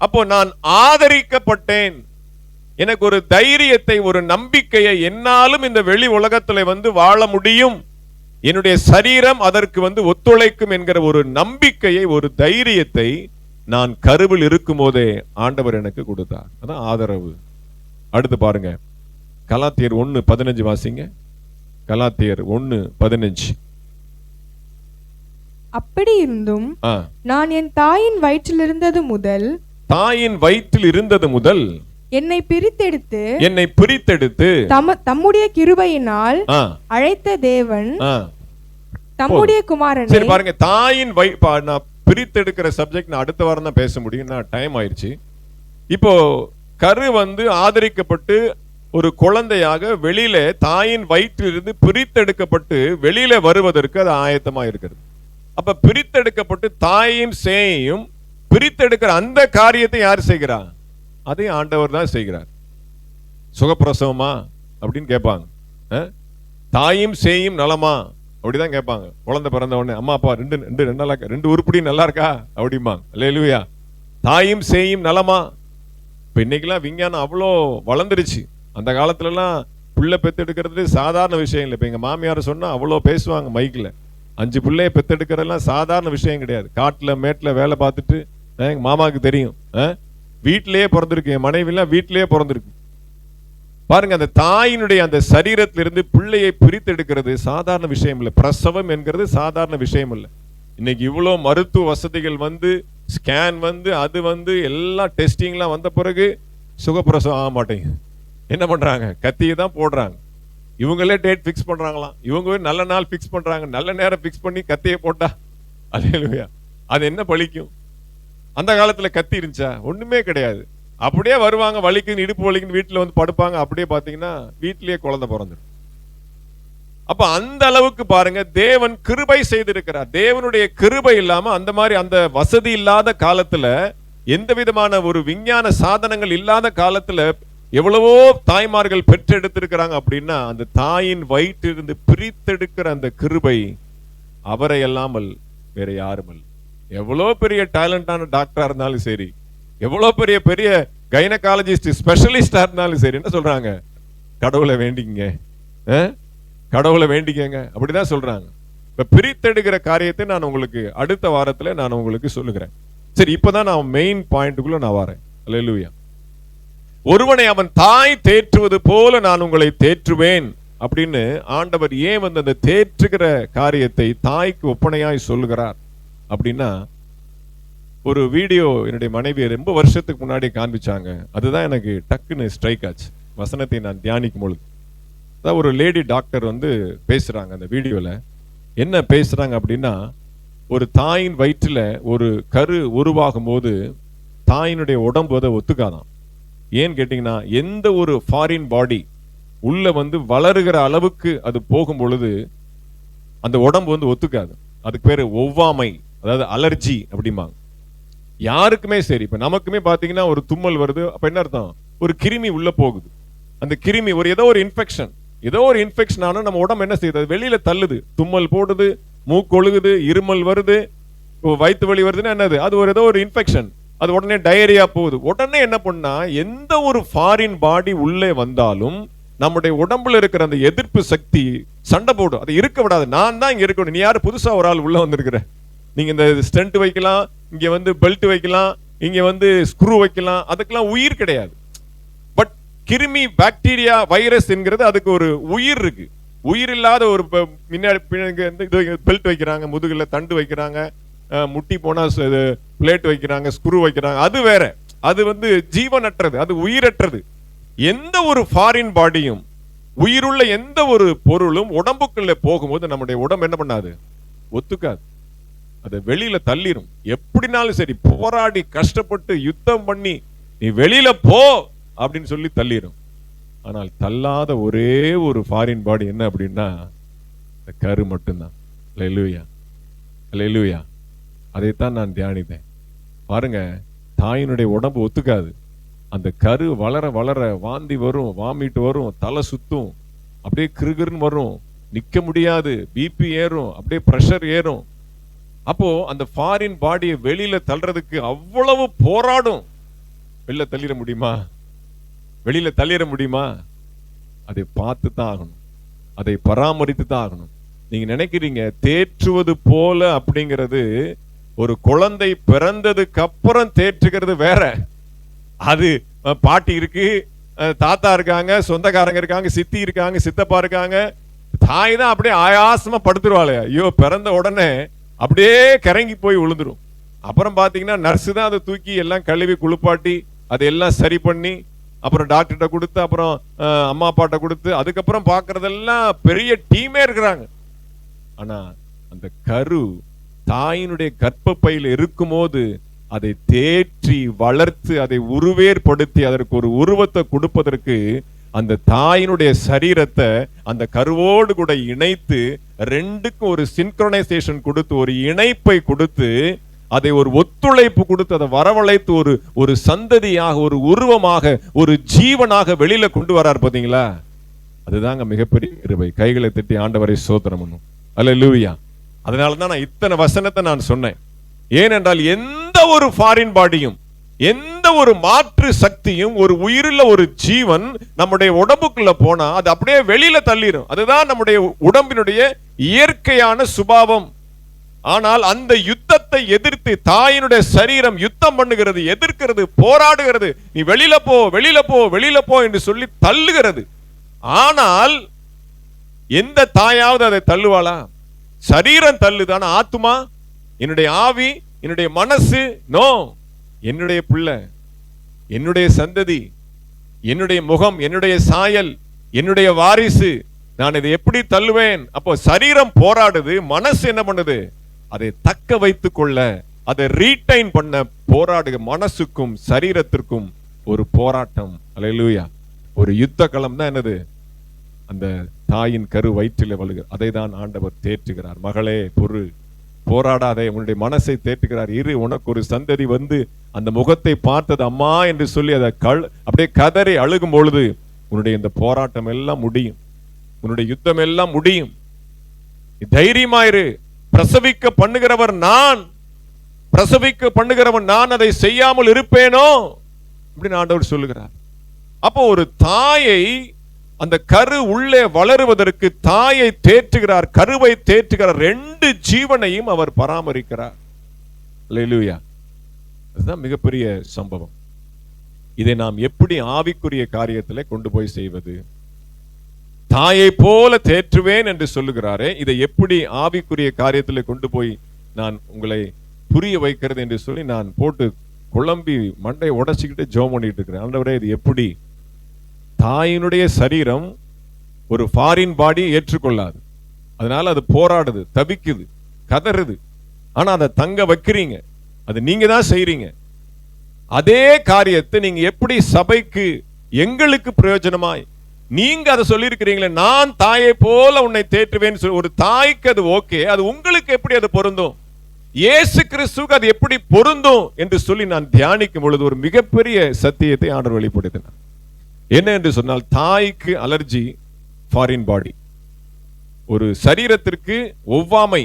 அப்போ நான் ஆதரிக்கப்பட்டேன். எனக்கு ஒரு தைரியத்தை, ஒரு நம்பிக்கையை, என்னாலும் இந்த வெளி உலகத்துல வாழ முடியும், என்னுடைய சரீரம் அதற்கு ஒத்துழைக்கும் என்கிற ஒரு நம்பிக்கையை, ஒரு தைரியத்தை நான் கருவில் இருக்கும் போதே ஆண்டவர் எனக்கு கொடுத்தார். அதான் ஆதரவு. அடுத்து பாருங்க, கலாத்தியர் 1:15 வாசிங்க. கலாத்தியர் 1:15. அப்படி இருந்தும் நான் என் தாயின் வயிற்றில் இருந்தது முதல் என்னை பிரித்தெடுத்து தம்முடைய கிருபையினால் அழைத்த தேவன் தம்முடைய குமாரனை. சரி பாருங்க, தாயின் நான் பிரித்தெடுக்கிற சப்ஜெக்ட் நான் அடுத்த வாரம் தான் பேச முடியும், டைம் ஆயிடுச்சு. இப்போ கரு ஆதரிக்கப்பட்டு ஒரு குழந்தையாக வெளியில தாயின் வயிற்றிலிருந்து பிரித்தெடுக்கப்பட்டு வெளியில வருவதற்கு அது ஆயத்தமா இருக்கிறது. அப்ப பிரித்தெடுக்கப்பட்டு தாயையும் சேயையும் பிரித்தெடுக்கிற அந்த காரியத்தை யார் செய்கிறார்? அதை ஆண்டவர் தான் செய்கிறார். சுகப்பிரசவமா அப்படின்னு கேட்பாங்க. தாயும் சேயும் நலமா அப்படிதான் கேட்பாங்க. குழந்தை பிறந்த உடனே அம்மா அப்பா ரெண்டு உருப்படி நல்லா இருக்கா அப்படிம்பாங்க. அல்லேலூயா. தாயும் சேயும் நலமா. இப்ப இன்னைக்கெல்லாம் விஞ்ஞானம் அவ்வளோ வளர்ந்துருச்சு. அந்த காலத்துல எல்லாம் பிள்ளை பெத்தெடுக்கிறது சாதாரண விஷயம் இல்லை. இப்ப எங்க மாமியார் சொன்னா அவ்வளோ பேசுவாங்க மைக்ல. 5 பிள்ளைய பெத்தெடுக்கிறதெல்லாம் சாதாரண விஷயம் கிடையாது. காட்டுல மேட்டுல வேலை பார்த்துட்டு, எங்க மாமாவுக்கு தெரியும், வீட்டிலேயே பிறந்திருக்கு, என் மனைவி எல்லாம் வீட்டிலேயே பிறந்திருக்கு. பாருங்க, அந்த தாயினுடைய அந்த சரீரத்திலிருந்து பிள்ளையை பிரித்தெடுக்கிறது சாதாரண விஷயம் இல்லை. பிரசவம் என்கிறது சாதாரண விஷயம் இல்லை. இன்னைக்கு இவ்வளோ மருத்துவ வசதிகள் ஸ்கேன் அது எல்லா டெஸ்டிங்லாம் வந்த பிறகு சுகப்பிரசவம் ஆக மாட்டேங்குது. என்ன பண்றாங்க? கத்தியை தான் போடுறாங்க. இவங்களே டேட் பிக்ஸ் பண்றாங்களாம். இவங்க நல்ல நாள் பிக்ஸ் பண்றாங்க. நல்ல நேரம் பிக்ஸ் பண்ணி கத்தியை போட்டா அல்லேலூயா, அது என்ன பலிக்கும்? அந்த காலத்துல கத்தி இருந்துச்சா? ஒண்ணுமே கிடையாது. அப்படியே வருவாங்க, வலிக்குன்னு இடுப்பு வலிக்குன்னு வீட்டுல படுப்பாங்க. அப்படியே பாத்தீங்கன்னா வீட்டிலேயே குழந்தை பிறந்துடும். அப்ப அந்த அளவுக்கு பாருங்க, தேவன் கிருபை செய்திருக்கிறார். தேவனுடைய கிருபை இல்லாம அந்த மாதிரி அந்த வசதி இல்லாத காலத்துல, எந்த விதமான ஒரு விஞ்ஞான சாதனங்கள் இல்லாத காலத்துல எவ்வளவோ தாய்மார்கள் பெற்றெடுத்திருக்கிறாங்க. அப்படின்னா அந்த தாயின் வயிற்றிலிருந்து பிரித்தெடுக்கிற அந்த கிருபை அவரை அல்லாமல் வேற யாரும் அல்ல. எவ்வளோ பெரிய டேலண்டான டாக்டரா இருந்தாலும் சரி, எவ்வளோ பெரிய பெரிய கைனகாலஜிஸ்ட் ஸ்பெஷலிஸ்டா இருந்தாலும் சரி, என்ன சொல்றாங்க? கடவுளை வேண்டிங்க, கடவுளை வேண்டிக்கங்க, அப்படிதான் சொல்றாங்க. இப்ப பிரித்தெடுக்கிற காரியத்தை நான் உங்களுக்கு அடுத்த வாரத்துல நான் உங்களுக்கு சொல்லுகிறேன். சரி, இப்பதான் நான் மெயின் பாயிண்ட்டுக்குள்ள நான் வரேன். அல்லேலூயா. ஒருவனை அவன் தாய் தேற்றுவது போல நான் உங்களை தேற்றுவேன் அப்படின்னு ஆண்டவர் ஏன் அந்த தேற்றுகிற காரியத்தை தாய்க்கு ஒப்பனையாய் சொல்லுகிறார் அப்படின்னா, ஒரு வீடியோ என்னுடைய மனைவி ரொம்ப வருஷத்துக்கு முன்னாடி காண்பிச்சாங்க. அதுதான் எனக்கு டக்குன்னு ஸ்ட்ரைக் ஆச்சு. வசனத்தை நான் தியானிக்கும் பொழுது அதான் ஒரு லேடி டாக்டர் பேசுறாங்க. அந்த வீடியோல என்ன பேசுறாங்க அப்படின்னா, ஒரு தாயின் வயிற்றுல ஒரு கரு உருவாகும் போது தாயினுடைய உடம்பு அதை ஒத்துக்காதான். ஏன்னு கேட்டீங்கன்னா, எந்த ஒரு ஃபாரின் பாடி உள்ள வளருகிற அளவுக்கு அது போகும் பொழுது அந்த உடம்பு ஒத்துக்காது. அதுக்கு பேரு ஒவ்வாமை, அதாவது அலர்ஜி அப்படிம்பாங்க. யாருக்குமே சரி, இப்ப நமக்குமே பாத்தீங்கன்னா ஒரு தும்மல் வருது, அப்ப என்ன அர்த்தம்? ஒரு கிருமி உள்ள போகுது. அந்த கிருமி ஏதோ ஒரு இன்ஃபெக்ஷன் ஆனா நம்ம உடம்பு என்ன செய்யுது? வெளியில தள்ளுது. தும்மல் போடுது, மூக்கொழுகுது, இருமல் வருது, வயிற்று வலி வருதுன்னா என்னது? அது ஏதோ ஒரு இன்ஃபெக்ஷன். அது உடனே டயரியா போகுது. உடனே என்ன பண்ணா, எந்த ஒரு ஃபாரின் பாடி உள்ளே வந்தாலும் நம்முடைய உடம்புல இருக்கிற அந்த எதிர்ப்பு சக்தி சண்டை போடும். அது இருக்க விடாது. நான் தான் இங்க இருக்கணும். நீ யாரு புதுசா ஒரு ஆள் உள்ள வந்திருக்கிற? நீங்க இந்த ஸ்டென்ட் வைக்கலாம், இங்க வந்து பெல்ட் வைக்கலாம், இங்க வந்து ஸ்க்ரூ வைக்கலாம், அதுக்கெல்லாம் உயிர் கிடையாது. பட் கிருமி, பாக்டீரியா, வைரஸ் என்கிறது அதுக்கு ஒரு உயிர் இருக்கு. உயிர் இல்லாத ஒரு முன்னாடி பெல்ட் வைக்கிறாங்க, முதுகுல தண்டு வைக்கிறாங்க, முட்டி போனா பிளேட் வைக்கிறாங்க, ஸ்க்ரூ வைக்கிறாங்க. அது வேற. அது வந்து ஜீவனற்றது, அது உயிரற்றது. எந்த ஒரு ஃபாரின் பாடியும், உயிருள்ள எந்த ஒரு பொருளும் உடம்புக்குள்ள போகும்போது நம்முடைய உடம்பு என்ன பண்ணாது? ஒத்துக்காது. அதை வெளியில தள்ளிரும். எப்படினாலும் சரி, போராடி கஷ்டப்பட்டு யுத்தம் பண்ணி நீ வெளியில போ அப்படின்னு சொல்லி தள்ளிரும். ஆனால் தள்ளாத ஒரே ஒரு ஃபாரின் பாடி என்ன அப்படின்னா இந்த கரு மட்டும்தான். அல்லேலூயா, அல்லேலூயா. அதைத்தான் நான் தியானித்தேன். பாருங்க, தாயினுடைய உடம்பு ஒத்துக்காது. அந்த கரு வளர வளர வாந்தி வரும், வாமிட்டு வரும், தலை சுத்தும், அப்படியே கிருகிருன்னு வரும், நிக்க முடியாது, பிபி ஏறும், அப்படியே பிரஷர் ஏறும். அப்போ அந்த ஃபாரின் பாடியை வெளியில தள்ளுறதுக்கு அவ்வளவு போராடும். வெளியில தள்ளிட முடியுமா? வெளியில தள்ளிட முடியுமா? அதை பார்த்து தான் ஆகணும், அதை பராமரித்து தான் ஆகணும். நீங்க நினைக்கிறீங்க தேற்றுவது போல அப்படிங்கிறது ஒரு குழந்தை பிறந்ததுக்கு அப்புறம் தேற்றுகிறது வேற. அது பாட்டி இருக்கு, தாத்தா இருக்காங்க, சொந்தக்காரங்க இருக்காங்க, சித்தி இருக்காங்க, சித்தப்பா இருக்காங்க. தாய் தான் அப்படியே ஆயாசமா படுத்துருவாளே. ஐயோ, பிறந்த உடனே அப்படியே கிறங்கி போய் விழுந்துரும். அப்புறம் பாத்தீங்கன்னா நர்ஸு தான் அதை தூக்கி எல்லாம் கழுவி குளிப்பாட்டி அதையெல்லாம் சரி பண்ணி அப்புறம் டாக்டர்கிட்ட கொடுத்து அப்புறம் அம்மா அப்பாட்ட கொடுத்து அதுக்கப்புறம் பாக்குறதெல்லாம் பெரிய டீமே இருக்கிறாங்க. ஆனா அந்த கரு தாயினுடைய கர்ப்பப்பையில் இருக்கும்போது அதை தேற்றி வளர்த்து அதை உருவேற்படுத்தி அதற்கு ஒரு உருவத்தை கொடுப்பதற்கு அந்த தாயினுடைய சரீரத்தை அந்த கருவோடு கூட இணைத்து ரெண்டுக்கும் ஒரு சின்க்ரோனைசேஷன் கொடுத்து ஒரு இணைப்பை கொடுத்து அதை ஒரு ஒத்துழைப்பு கொடுத்து அதை வரவழைத்து ஒரு சந்ததியாக, ஒரு உருவமாக, ஒரு ஜீவனாக வெளியில கொண்டு வரார். பாத்தீங்களா? அதுதாங்க மிகப்பெரிய கிருபை. கைகளை தட்டி ஆண்டவரை ஸ்தோத்திரம் பண்ணும். அல்லேலூயா. அதனாலதான் நான் இத்தனை வசனத்தை நான் சொன்னேன். ஏனென்றால் எந்த ஒரு ஃபாரின் பாடியும், எந்த ஒரு மாற்று சக்தியும், ஒரு உயிருள்ள ஒரு ஜீவன் நம்முடைய உடம்புக்குள்ள போனா அது அப்படியே வெளியில தள்ளிடும். அதுதான் நம்முடைய உடம்பினுடைய இயற்கையான சுபாவம். ஆனால் அந்த யுத்தத்தை எதிர்த்து தாயினுடைய சரீரம் யுத்தம் பண்ணுகிறது, எதிர்க்கிறது, போராடுகிறது. நீ வெளியில போ, வெளியில போ, வெளியில போ என்று சொல்லி தள்ளுகிறது. ஆனால் எந்த தாயாவது அதை தள்ளுவாளா? சரீரம் தள்ளுதான, ஆத்துமா, என்னுடைய ஆவி, என்னுடைய மனசு, நோ. என்னுடைய பிள்ளை, என்னுடைய சந்ததி, என்னுடைய முகம், என்னுடைய சாயல், என்னுடைய வாரிசு, நான் இதை எப்படி தள்ளுவேன்? அப்போ சரீரம் போராடுது, மனசு என்ன பண்ணுது? அதை தக்க வைத்துக் கொள்ள, அதை ரீடைன் பண்ண போராடுக. மனசுக்கும் சரீரத்திற்கும் ஒரு போராட்டம். அல்லேலூயா. ஒரு யுத்த களம் தான் என்னது? அந்த தாயின் கரு வயிற்றில் வழுக. அதை தான் ஆண்டவர் தேற்றுகிறார். மகளே, போராடாதே, உன்னுடைய மனசை தேற்றுகிறார். இரு, உனக்கு ஒரு சந்ததி வந்து அந்த முகத்தை பார்த்தது அம்மா என்று சொல்லி அதை அப்படியே கதறி அழுகும் பொழுது உன்னுடைய இந்த போராட்டம் எல்லாம் முடியும், உன்னுடைய யுத்தம் எல்லாம் முடியும். தைரியமாயிரு. பிரசவிக்க பண்ணுகிறவர் நான், பிரசவிக்க பண்ணுகிறவன் நான், அதை செய்யாமல் இருப்பேனோ அப்படின்னு ஆண்டவர் சொல்லுகிறார். அப்போ ஒரு தாயை, அந்த கரு உள்ளே வளருவதற்கு தாயை தேற்றுகிறார், கருவை தேற்றுகிறார். ரெண்டு ஜீவனையும் அவர் பராமரிக்கிறார். அல்லேலூயா. அதுதான் மிகப்பெரிய சம்பவம். இதை நாம் எப்படி ஆவிக்குரிய காரியத்திலே கொண்டு போய் செய்வது? தாயை போல தேற்றுவேன் என்று சொல்லுகிறாரே, இதை எப்படி ஆவிக்குரிய காரியத்திலே கொண்டு போய் நான் உங்களை புரிய வைக்கிறது என்று சொல்லி நான் போட்டு குழம்பி மண்டை உடைச்சிக்கிட்டு ஜெபம் பண்ணிட்டு இருக்கிறேன். ஆண்டவரே, இது எப்படி? தாயினுடைய சரீரம் ஒரு ஃபாரின் பாடி ஏற்றுக்கொள்ளாது. அதனால அது போராடுது, தவிக்குது, கதறுது. ஆனா அதை தங்க வைக்கிறீங்க, அது நீங்க தான் செய்றீங்க. அதே காரியத்தை நீங்க எப்படி சபைக்கு, எங்களுக்கு பிரயோஜனமாய் நீங்க அதை சொல்லி இருக்கிறீங்களே, நான் தாயை போல உன்னை தேற்றுவேன். ஒரு தாய்க்கு அது ஓகே, அது உங்களுக்கு எப்படி அது பொருந்தும்? இயேசு கிறிஸ்துவுக்கு அது எப்படி பொருந்தும் என்று சொல்லி நான் தியானிக்கும் பொழுது ஒரு மிகப்பெரிய சத்தியத்தை ஆண்டவர் வெளிப்படுத்தினார். என்ன என்று சொன்னால், தாய்க்கு அலர்ஜி ஃபாரின் பாடி. ஒரு சரீரத்திற்கு ஒவ்வாமை,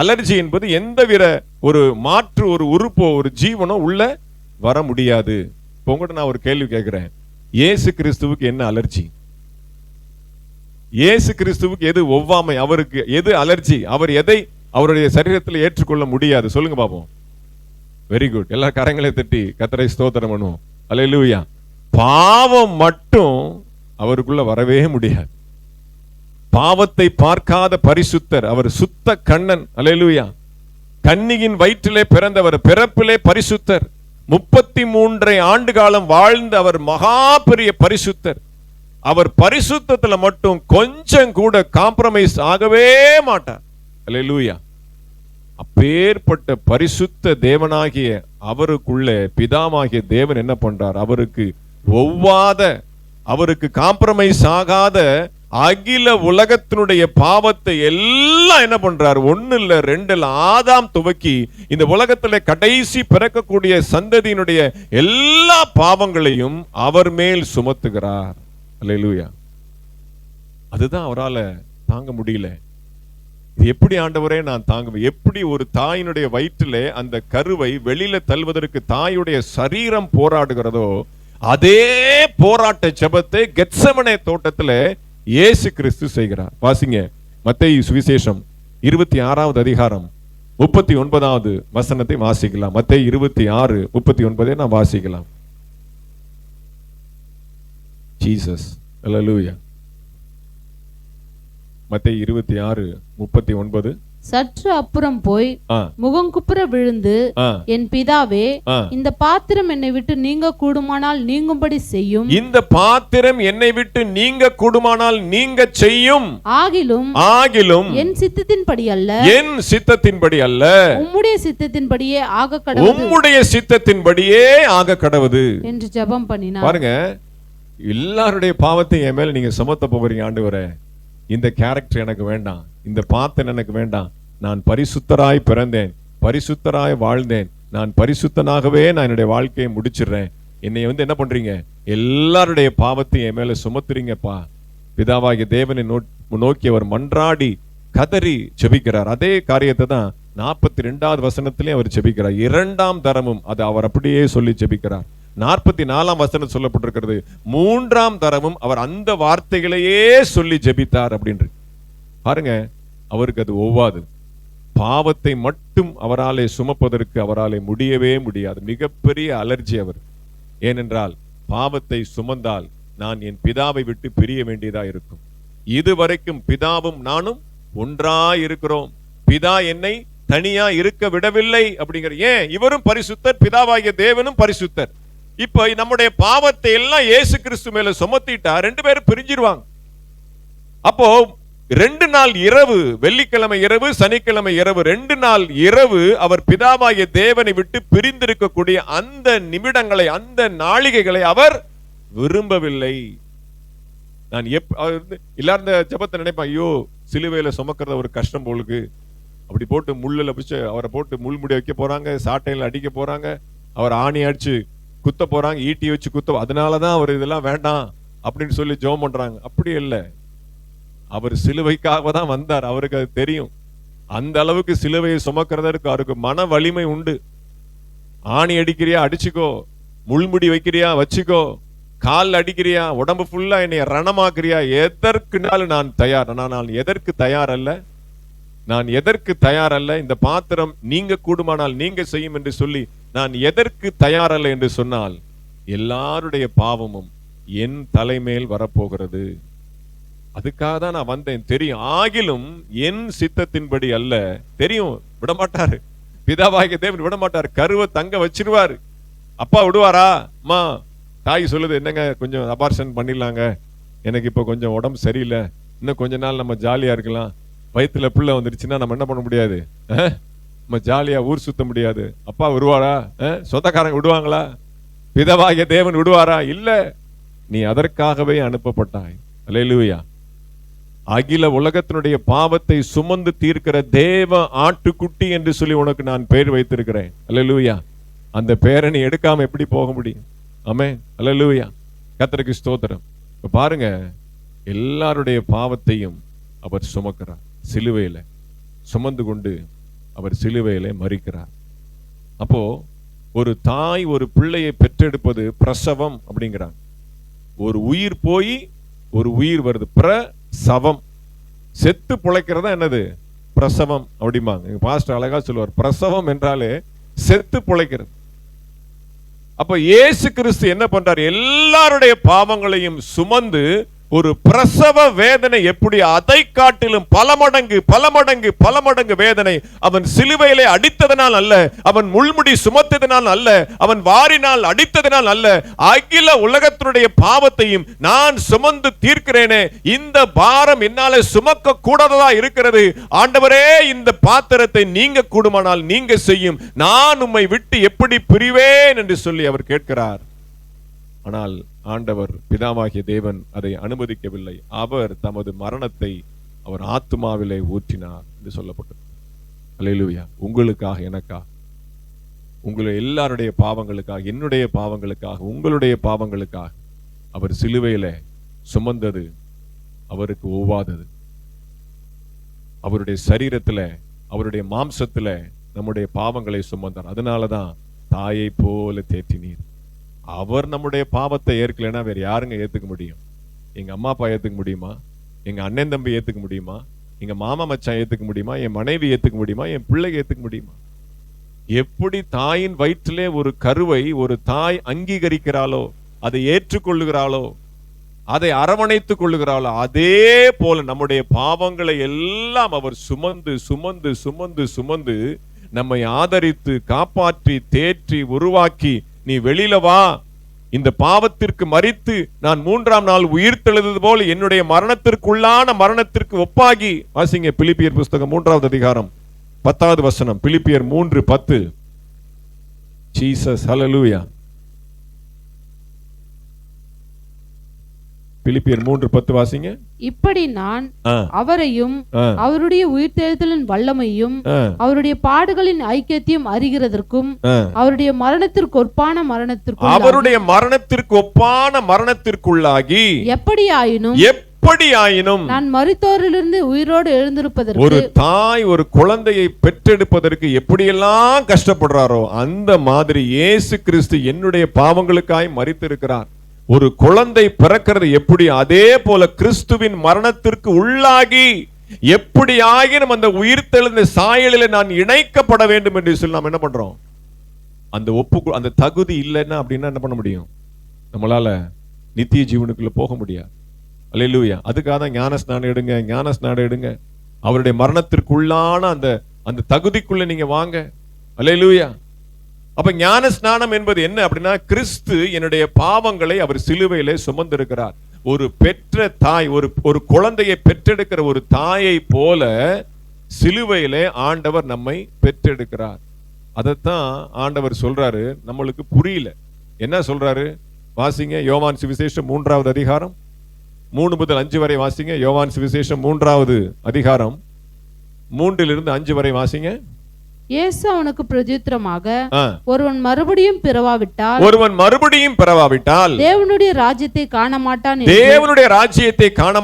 அலர்ஜி என்பது எந்தவித ஒரு மாற்று ஒரு உறுப்போ ஒரு ஜீவனோ உள்ள வர முடியாது. இப்போ உங்கள்கிட்ட நான் ஒரு கேள்வி கேட்கிறேன், இயேசு கிறிஸ்துவுக்கு என்ன அலர்ஜி? இயேசு கிறிஸ்துவுக்கு எது ஒவ்வாமை, அவருக்கு எது அலர்ஜி, அவர் எதை அவருடைய சரீரத்தில் ஏற்றுக்கொள்ள முடியாது? சொல்லுங்க பாப்போம். Very good. எல்லா கரங்களை தட்டி கர்த்தரை ஸ்தோத்திரம் பண்ணுவோம். அல்லேலூயா. பாவம் மட்டும் அவருக்குள்ள வரவே முடியாது. பாவத்தை பார்க்காத பரிசுத்தர், அவர் சுத்த கண்ணன். அல்லேலூயா. கன்னியின் வயிற்றிலே பிறந்தவர், பிறப்பிலே பரிசுத்தர். 33 ஆண்டு காலம் வாழ்ந்த அவர் மகா பெரிய பரிசுத்தர். அவர் பரிசுத்தத்துல மட்டும் கொஞ்சம் கூட காம்ப்ரமைஸ் ஆகவே மாட்டார். அல்லேலூயா. அப்பேற்பட்ட பரிசுத்த தேவனாகிய அவருக்குள்ள பிதாவாகிய தேவன் என்ன பண்றார்? அவருக்கு ஒவ்வாத, அவருக்கு காம்ப்ரமைஸ் ஆகாத அகில உலகத்தினுடைய பாவத்தை எல்லாம் என்ன பண்றார்? 1 இல்ல 2 இல்ல, ஆதாம் துவக்கி இந்த உலகத்துல கடைசி பிறக்கக்கூடிய சந்ததியினுடைய எல்லா பாவங்களையும் அவர் மேல் சுமத்துகிறார். அல்லேலூயா. அதுதான் அவரால் தாங்க முடியல. இது எப்படி ஆண்டவரே நான் தாங்குவேன்? எப்படி ஒரு தாயினுடைய வயிற்றிலே அந்த கருவை வெளியில தள்ளுவதற்கு தாயுடைய சரீரம் போராடுகிறதோ, அதே போராட்ட ஜெபத்தை கெத்செமனே தோட்டத்துல இயேசு கிறிஸ்து செய்கிறார். வாசிங்க மத்தேயு சுவிசேஷம் 26வது அதிகாரம் 39வது வசனத்தை வாசிக்கலாம். மத்தேயு 26:39 நான் வாசிக்கலாம். ஜீசஸ். அல்லேலூயா. மத்தேயு 26:39. சற்று அப்புறம் போய் முகங்குப்புற விழுந்து, என் பிதாவே, இந்த பாத்திரம் என்னை விட்டு நீங்க கூடுமானால் நீங்கும்படி செய்யும். இந்த பாத்திரம் என்னை விட்டு நீங்க கூடுமானால் நீங்க செய்யும். ஆகிலும் என் சித்தத்தின்படி அல்ல, என் சித்தத்தின்படி அல்ல, உம்முடைய சித்தத்தின்படியே ஆக கடவுது, உம்முடைய சித்தத்தின்படியே ஆக கடவுது என்று ஜெபம் பண்ணினார். பாருங்க, எல்லாருடைய பாவத்தை என் மேல நீங்க சுமத்த போறீங்க. ஆண்டவரே, இந்த கேரக்டர் எனக்கு வேண்டாம், இந்த பாத்திரம் எனக்கு வேண்டாம். நான் பரிசுத்தராய் பிறந்தேன், பரிசுத்தராய் வாழ்ந்தேன், நான் பரிசுத்தனாகவே நான் என்னுடைய வாழ்க்கையை முடிச்சிடுறேன். என்னை என்ன பண்றீங்க? எல்லாருடைய பாவத்தை என் மேல சுமத்துறீங்கப்பா. பிதாவாகிய தேவனை நோக்கி அவர் மன்றாடி கதறி ஜெபிக்கிறார். அதே காரியத்தை தான் 42வது வசனத்திலே அவர் ஜெபிக்கிறார். 2ஆம் தரமும் அது அவர் அப்படியே சொல்லி ஜெபிக்கிறார். 44ஆம் வசனம் சொல்லப்பட்டிருக்கிறது, 3ஆம் தரமும் அவர் அந்த வார்த்தைகளையே சொல்லி ஜெபித்தார் அப்படின்னு பாருங்க. அவருக்கு அது ஒவ்வாது. பாவத்தை மட்டும் அவராலே சுமப்பதற்கு அவராலே முடியவே முடியாது. மிகப்பெரிய அலர்ஜி அவர். ஏனென்றால் பாவத்தை சுமந்தால் நான் என் பிதாவை விட்டு பிரிய வேண்டியதா இருக்கும். இதுவரைக்கும் பிதாவும் நானும் ஒன்றாய் இருக்கிறோம். பிதா என்னை தனியா இருக்க விடவில்லை அப்படிங்கிற. ஏன்? இவரும் பரிசுத்தர், பிதாவாகிய தேவனும் பரிசுத்தர். இப்ப நம்முடைய பாவத்தை எல்லாம் இயேசு கிறிஸ்து மேல சுமத்திட்டா 2 பேரும் பிரிஞ்சிருவாங்க. அப்போ 2 நாள் இரவு, வெள்ளிக்கிழமை இரவு, சனிக்கிழமை இரவு, 2 நாள் இரவு அவர் பிதாவாகிய தேவனை விட்டு பிரிந்திருக்கக்கூடிய அந்த நிமிடங்களை, அந்த நாளிகைகளை அவர் விரும்பவில்லை. நான் எல்லாரும் இந்த ஜெபத்தை நினைப்பேன், ஐயோ சிலுவையில சுமக்கிறத ஒரு கஷ்டம் போலுக்கு, அப்படி போட்டு முள்ளுல பிடிச்சு அவரை போட்டு முள்முடி வைக்க போறாங்க, சாட்டையில அடிக்க போறாங்க, அவர் ஆணி அடிச்சு குத்த போறாங்க, ஈட்டி வச்சு குத்த, அதனாலதான் அவர் இதெல்லாம் வேண்டாம் அப்படின்னு சொல்லி ஜெபம் பண்றாங்க. அப்படி இல்லை, அவர் சிலுவைக்காக தான் வந்தார். அவருக்கு அது தெரியும். அந்த அளவுக்கு சிலுவையை சுமக்கிறதற்கு அவருக்கு மன வலிமை உண்டு. ஆணி அடிக்கிறியா அடிச்சுக்கோ, முள்முடி வைக்கிறியா வச்சுக்கோ, கால் அடிக்கிறியா, உடம்பு ஃபுல்லா என்னைய ரணமாக்குறியா, எதற்குனாலும் நான் தயார். நான் எதற்கு தயார் அல்ல, நான் எதற்கு தயார் அல்ல. இந்த பாத்திரம் நீங்க கூடுமானால் நீங்க செய்யும் என்று சொல்லி நான் எதற்கு தயார் அல்ல என்று சொன்னால், எல்லாருடைய பாவமும் என் தலைமேல் வரப்போகிறது. அதுக்காக தான் நான் வந்தேன். தெரியும். ஆகிலும் என் சித்தத்தின்படி அல்ல. தெரியும், விடமாட்டாரு. பிதாவாகிய தேவன் விடமாட்டார். கருவை தங்க வச்சிருவாரு. அப்பா விடுவாரா? அம்மா தாய் சொல்லுது, என்னங்க கொஞ்சம் அபார்ஷன் பண்ணிடலாங்க, எனக்கு இப்ப கொஞ்சம் உடம்பு சரியில்லை, இன்னும் கொஞ்ச நாள் நம்ம ஜாலியா இருக்கலாம். வயிற்றுல பிள்ளை வந்துருச்சுன்னா நம்ம என்ன பண்ண முடியாது, நம்ம ஜாலியா ஊர் சுத்த முடியாது. அப்பா விடுவாரா? சொந்தக்காரங்க விடுவாங்களா? பிதாவாகிய தேவன் விடுவாரா? இல்ல. நீ அதற்காகவே அனுப்பப்பட்டாய். அல்லேலூயா. அகில உலகத்தினுடைய பாவத்தை சுமந்து தீர்க்கிற தேவ ஆட்டுக்குட்டி என்று சொல்லி உனக்கு நான் பெயர் வைத்திருக்கிறேன். அல்லேலூயா. அந்த பெயரை நீ எடுக்காம எப்படி போக முடியும்? ஆமென். அல்லேலூயா. கர்த்தருக்கு ஸ்தோத்திரம். இப்ப பாருங்க, எல்லாருடைய பாவத்தையும் அவர் சுமக்கிறார். சிலுவையில சுமந்து கொண்டு அவர் சிலுவையில மரிக்கிறார். அப்போ ஒரு தாய் ஒரு பிள்ளையை பெற்றெடுப்பது பிரசவம் அப்படிங்கிறாங்க. ஒரு உயிர் போய் ஒரு உயிர் வருது. சவம். செத்து பிழைக்கிறதா என்னது? பிரசவம் அப்படிம்பாங்க. பாஸ்டர் அழகா சொல்லுவார், பிரசவம் என்றாலே செத்து பிழைக்கிறது. அப்ப இயேசு கிறிஸ்து என்ன பண்றார்? எல்லாருடைய பாவங்களையும் சுமந்து ஒரு பிரசவ வேதனை எப்படி அதை காட்டிலும் பல மடங்கு பல மடங்கு பல மடங்கு வேதனை. அவன் சிலுவையிலே அடித்ததனால் அல்ல, அவன் முள்முடி சுமத்ததினால் அல்ல, அவன் வாரினால் அடித்ததனால் அல்ல, அகில உலகத்தினுடைய பாவத்தையும் நான் சுமந்து தீர்க்கிறேனே, இந்த பாரம் என்னால சுமக்க கூடாததா இருக்கிறது. ஆண்டவரே, இந்த பாத்திரத்தை நீங்க கூடுமானால் நீங்க செய்யும், நான் உம்மை விட்டு எப்படி பிரிவேன் என்று சொல்லி அவர் கேட்கிறார். ஆனால் ஆண்டவர் பிதாவாகிய தேவன் அதை அனுமதிக்கவில்லை. அவர் தமது மரணத்தை அவர் ஆத்துமாவிலே ஊற்றினார் என்று சொல்லப்பட்டது. அல்லேலூயா. உங்களுக்காக, எனக்காக, உங்களை எல்லாருடைய பாவங்களுக்காக, என்னுடைய பாவங்களுக்காக, உங்களுடைய பாவங்களுக்காக அவர் சிலுவையிலே சுமந்தது அவருக்கு ஒவ்வாதது. அவருடைய சரீரத்துல, அவருடைய மாம்சத்துல நம்முடைய பாவங்களை சுமந்தார். அதனாலதான் தாயை போல தேற்றினீர். அவர் நம்முடைய பாவத்தை ஏற்கலைன்னா வேற யாருங்க ஏத்துக்க முடியும்? எங்க அம்மா அப்பா ஏத்துக்க முடியுமா? எங்க அண்ணன் தம்பி ஏத்துக்க முடியுமா? எங்க மாமா மச்சான் ஏத்துக்க முடியுமா? என் மனைவி ஏத்துக்க முடியுமா? என் பிள்ளை ஏத்துக்க முடியுமா? எப்படி தாயின் வயிற்றிலே ஒரு கருவை ஒரு தாய் அங்கீகரிக்கிறாளோ, அதை ஏற்றுக்கொள்ளுகிறாளோ, அதை அரவணைத்துக் கொள்ளுகிறாளோ, அதே போல நம்முடைய பாவங்களை எல்லாம் அவர் சுமந்து சுமந்து சுமந்து சுமந்து நம்மை ஆதரித்து காப்பாற்றி தேற்றி உருவாக்கி, நீ வெளியில வா, இந்த பாவத்திற்கு மரித்து நான் 3ஆம் நாள் உயிர்த்தெழுந்தது போல் என்னுடைய மரணத்திற்குள்ளான மரணத்திற்கு ஒப்பாகி. வாசிங்க பிலிப்பியர் புஸ்தகம் 3வது அதிகாரம் 10வது வசனம். பிலிப்பியர் 3:10. ஜீசஸ், ஹல்லேலூயா. பிலிப்பியர் 3:10 வாசிங்க. இப்படி நான் அவரையும் அவருடைய உயிர்த்தெழுதலின் வல்லமையும் அவருடைய பாடுகளின் ஐக்கியத்தையும் அறிகிறதற்கும் அவருடைய மரணத்திற்கு ஒப்பான மரணத்திற்குள்ளாகி எப்படியாயினும் நான் மரித்தோரிலிருந்து உயிரோடு எழுந்திருப்பதற்கு, ஒரு தாய் ஒரு குழந்தையை பெற்றெடுப்பதற்கு எப்படியெல்லாம் கஷ்டப்படுறாரோ அந்த மாதிரி இயேசு கிறிஸ்து என்னுடைய பாவங்களுக்காய் மரித்திருக்கிறார். ஒரு குழந்தை பிறக்கிறது எப்படி, அதே போல கிறிஸ்துவின் மரணத்திற்கு உள்ளாகி எப்படி ஆகினும் அந்த உயிர்த்தெழுந்த சாயலில் நான் இணைக்கப்பட வேண்டும் என்று சொல்லி நாம் என்ன பண்றோம்? அந்த தகுதி இல்லைன்னா அப்படின்னா என்ன பண்ண முடியும்? நம்மளால நித்திய ஜீவனுக்குள்ள போக முடியாது. அல்லேலூயா. அதுக்காக தான் ஞான ஸ்நானம் எடுங்க, ஞான ஸ்நானம் எடுங்க. அவருடைய மரணத்திற்குள்ளான அந்த தகுதிக்குள்ள நீங்க வாங்க. அல்லேலூயா. அப்ப ஞான ஸ்நானம் என்பது என்ன அப்படின்னா, கிறிஸ்து என்னுடைய பாவங்களை அவர் சிலுவையிலே சுமந்திருக்கிறார். ஒரு பெற்ற தாய், ஒரு குழந்தையை பெற்றெடுக்கிற ஒரு தாயை போல சிலுவையிலே ஆண்டவர் நம்மை பெற்றெடுக்கிறார். அதைத்தான் ஆண்டவர் சொல்றாரு. நம்மளுக்கு புரியல. என்ன சொல்றாரு? வாசிங்க யோவான் சுவிசேஷம் 3வது அதிகாரம் 3 முதல் 5 வரை வாசிங்க. யோவான் சுவிசேஷம் 3வது அதிகாரம் 3லிருந்து 5 வரை வாசிங்க. இயேசு அவனுக்கு பிரதியுத்தரமாக, ஒருவன் மறுபடியும் பிறவாவிட்டால் தேவனுடைய ராஜ்யத்தை காண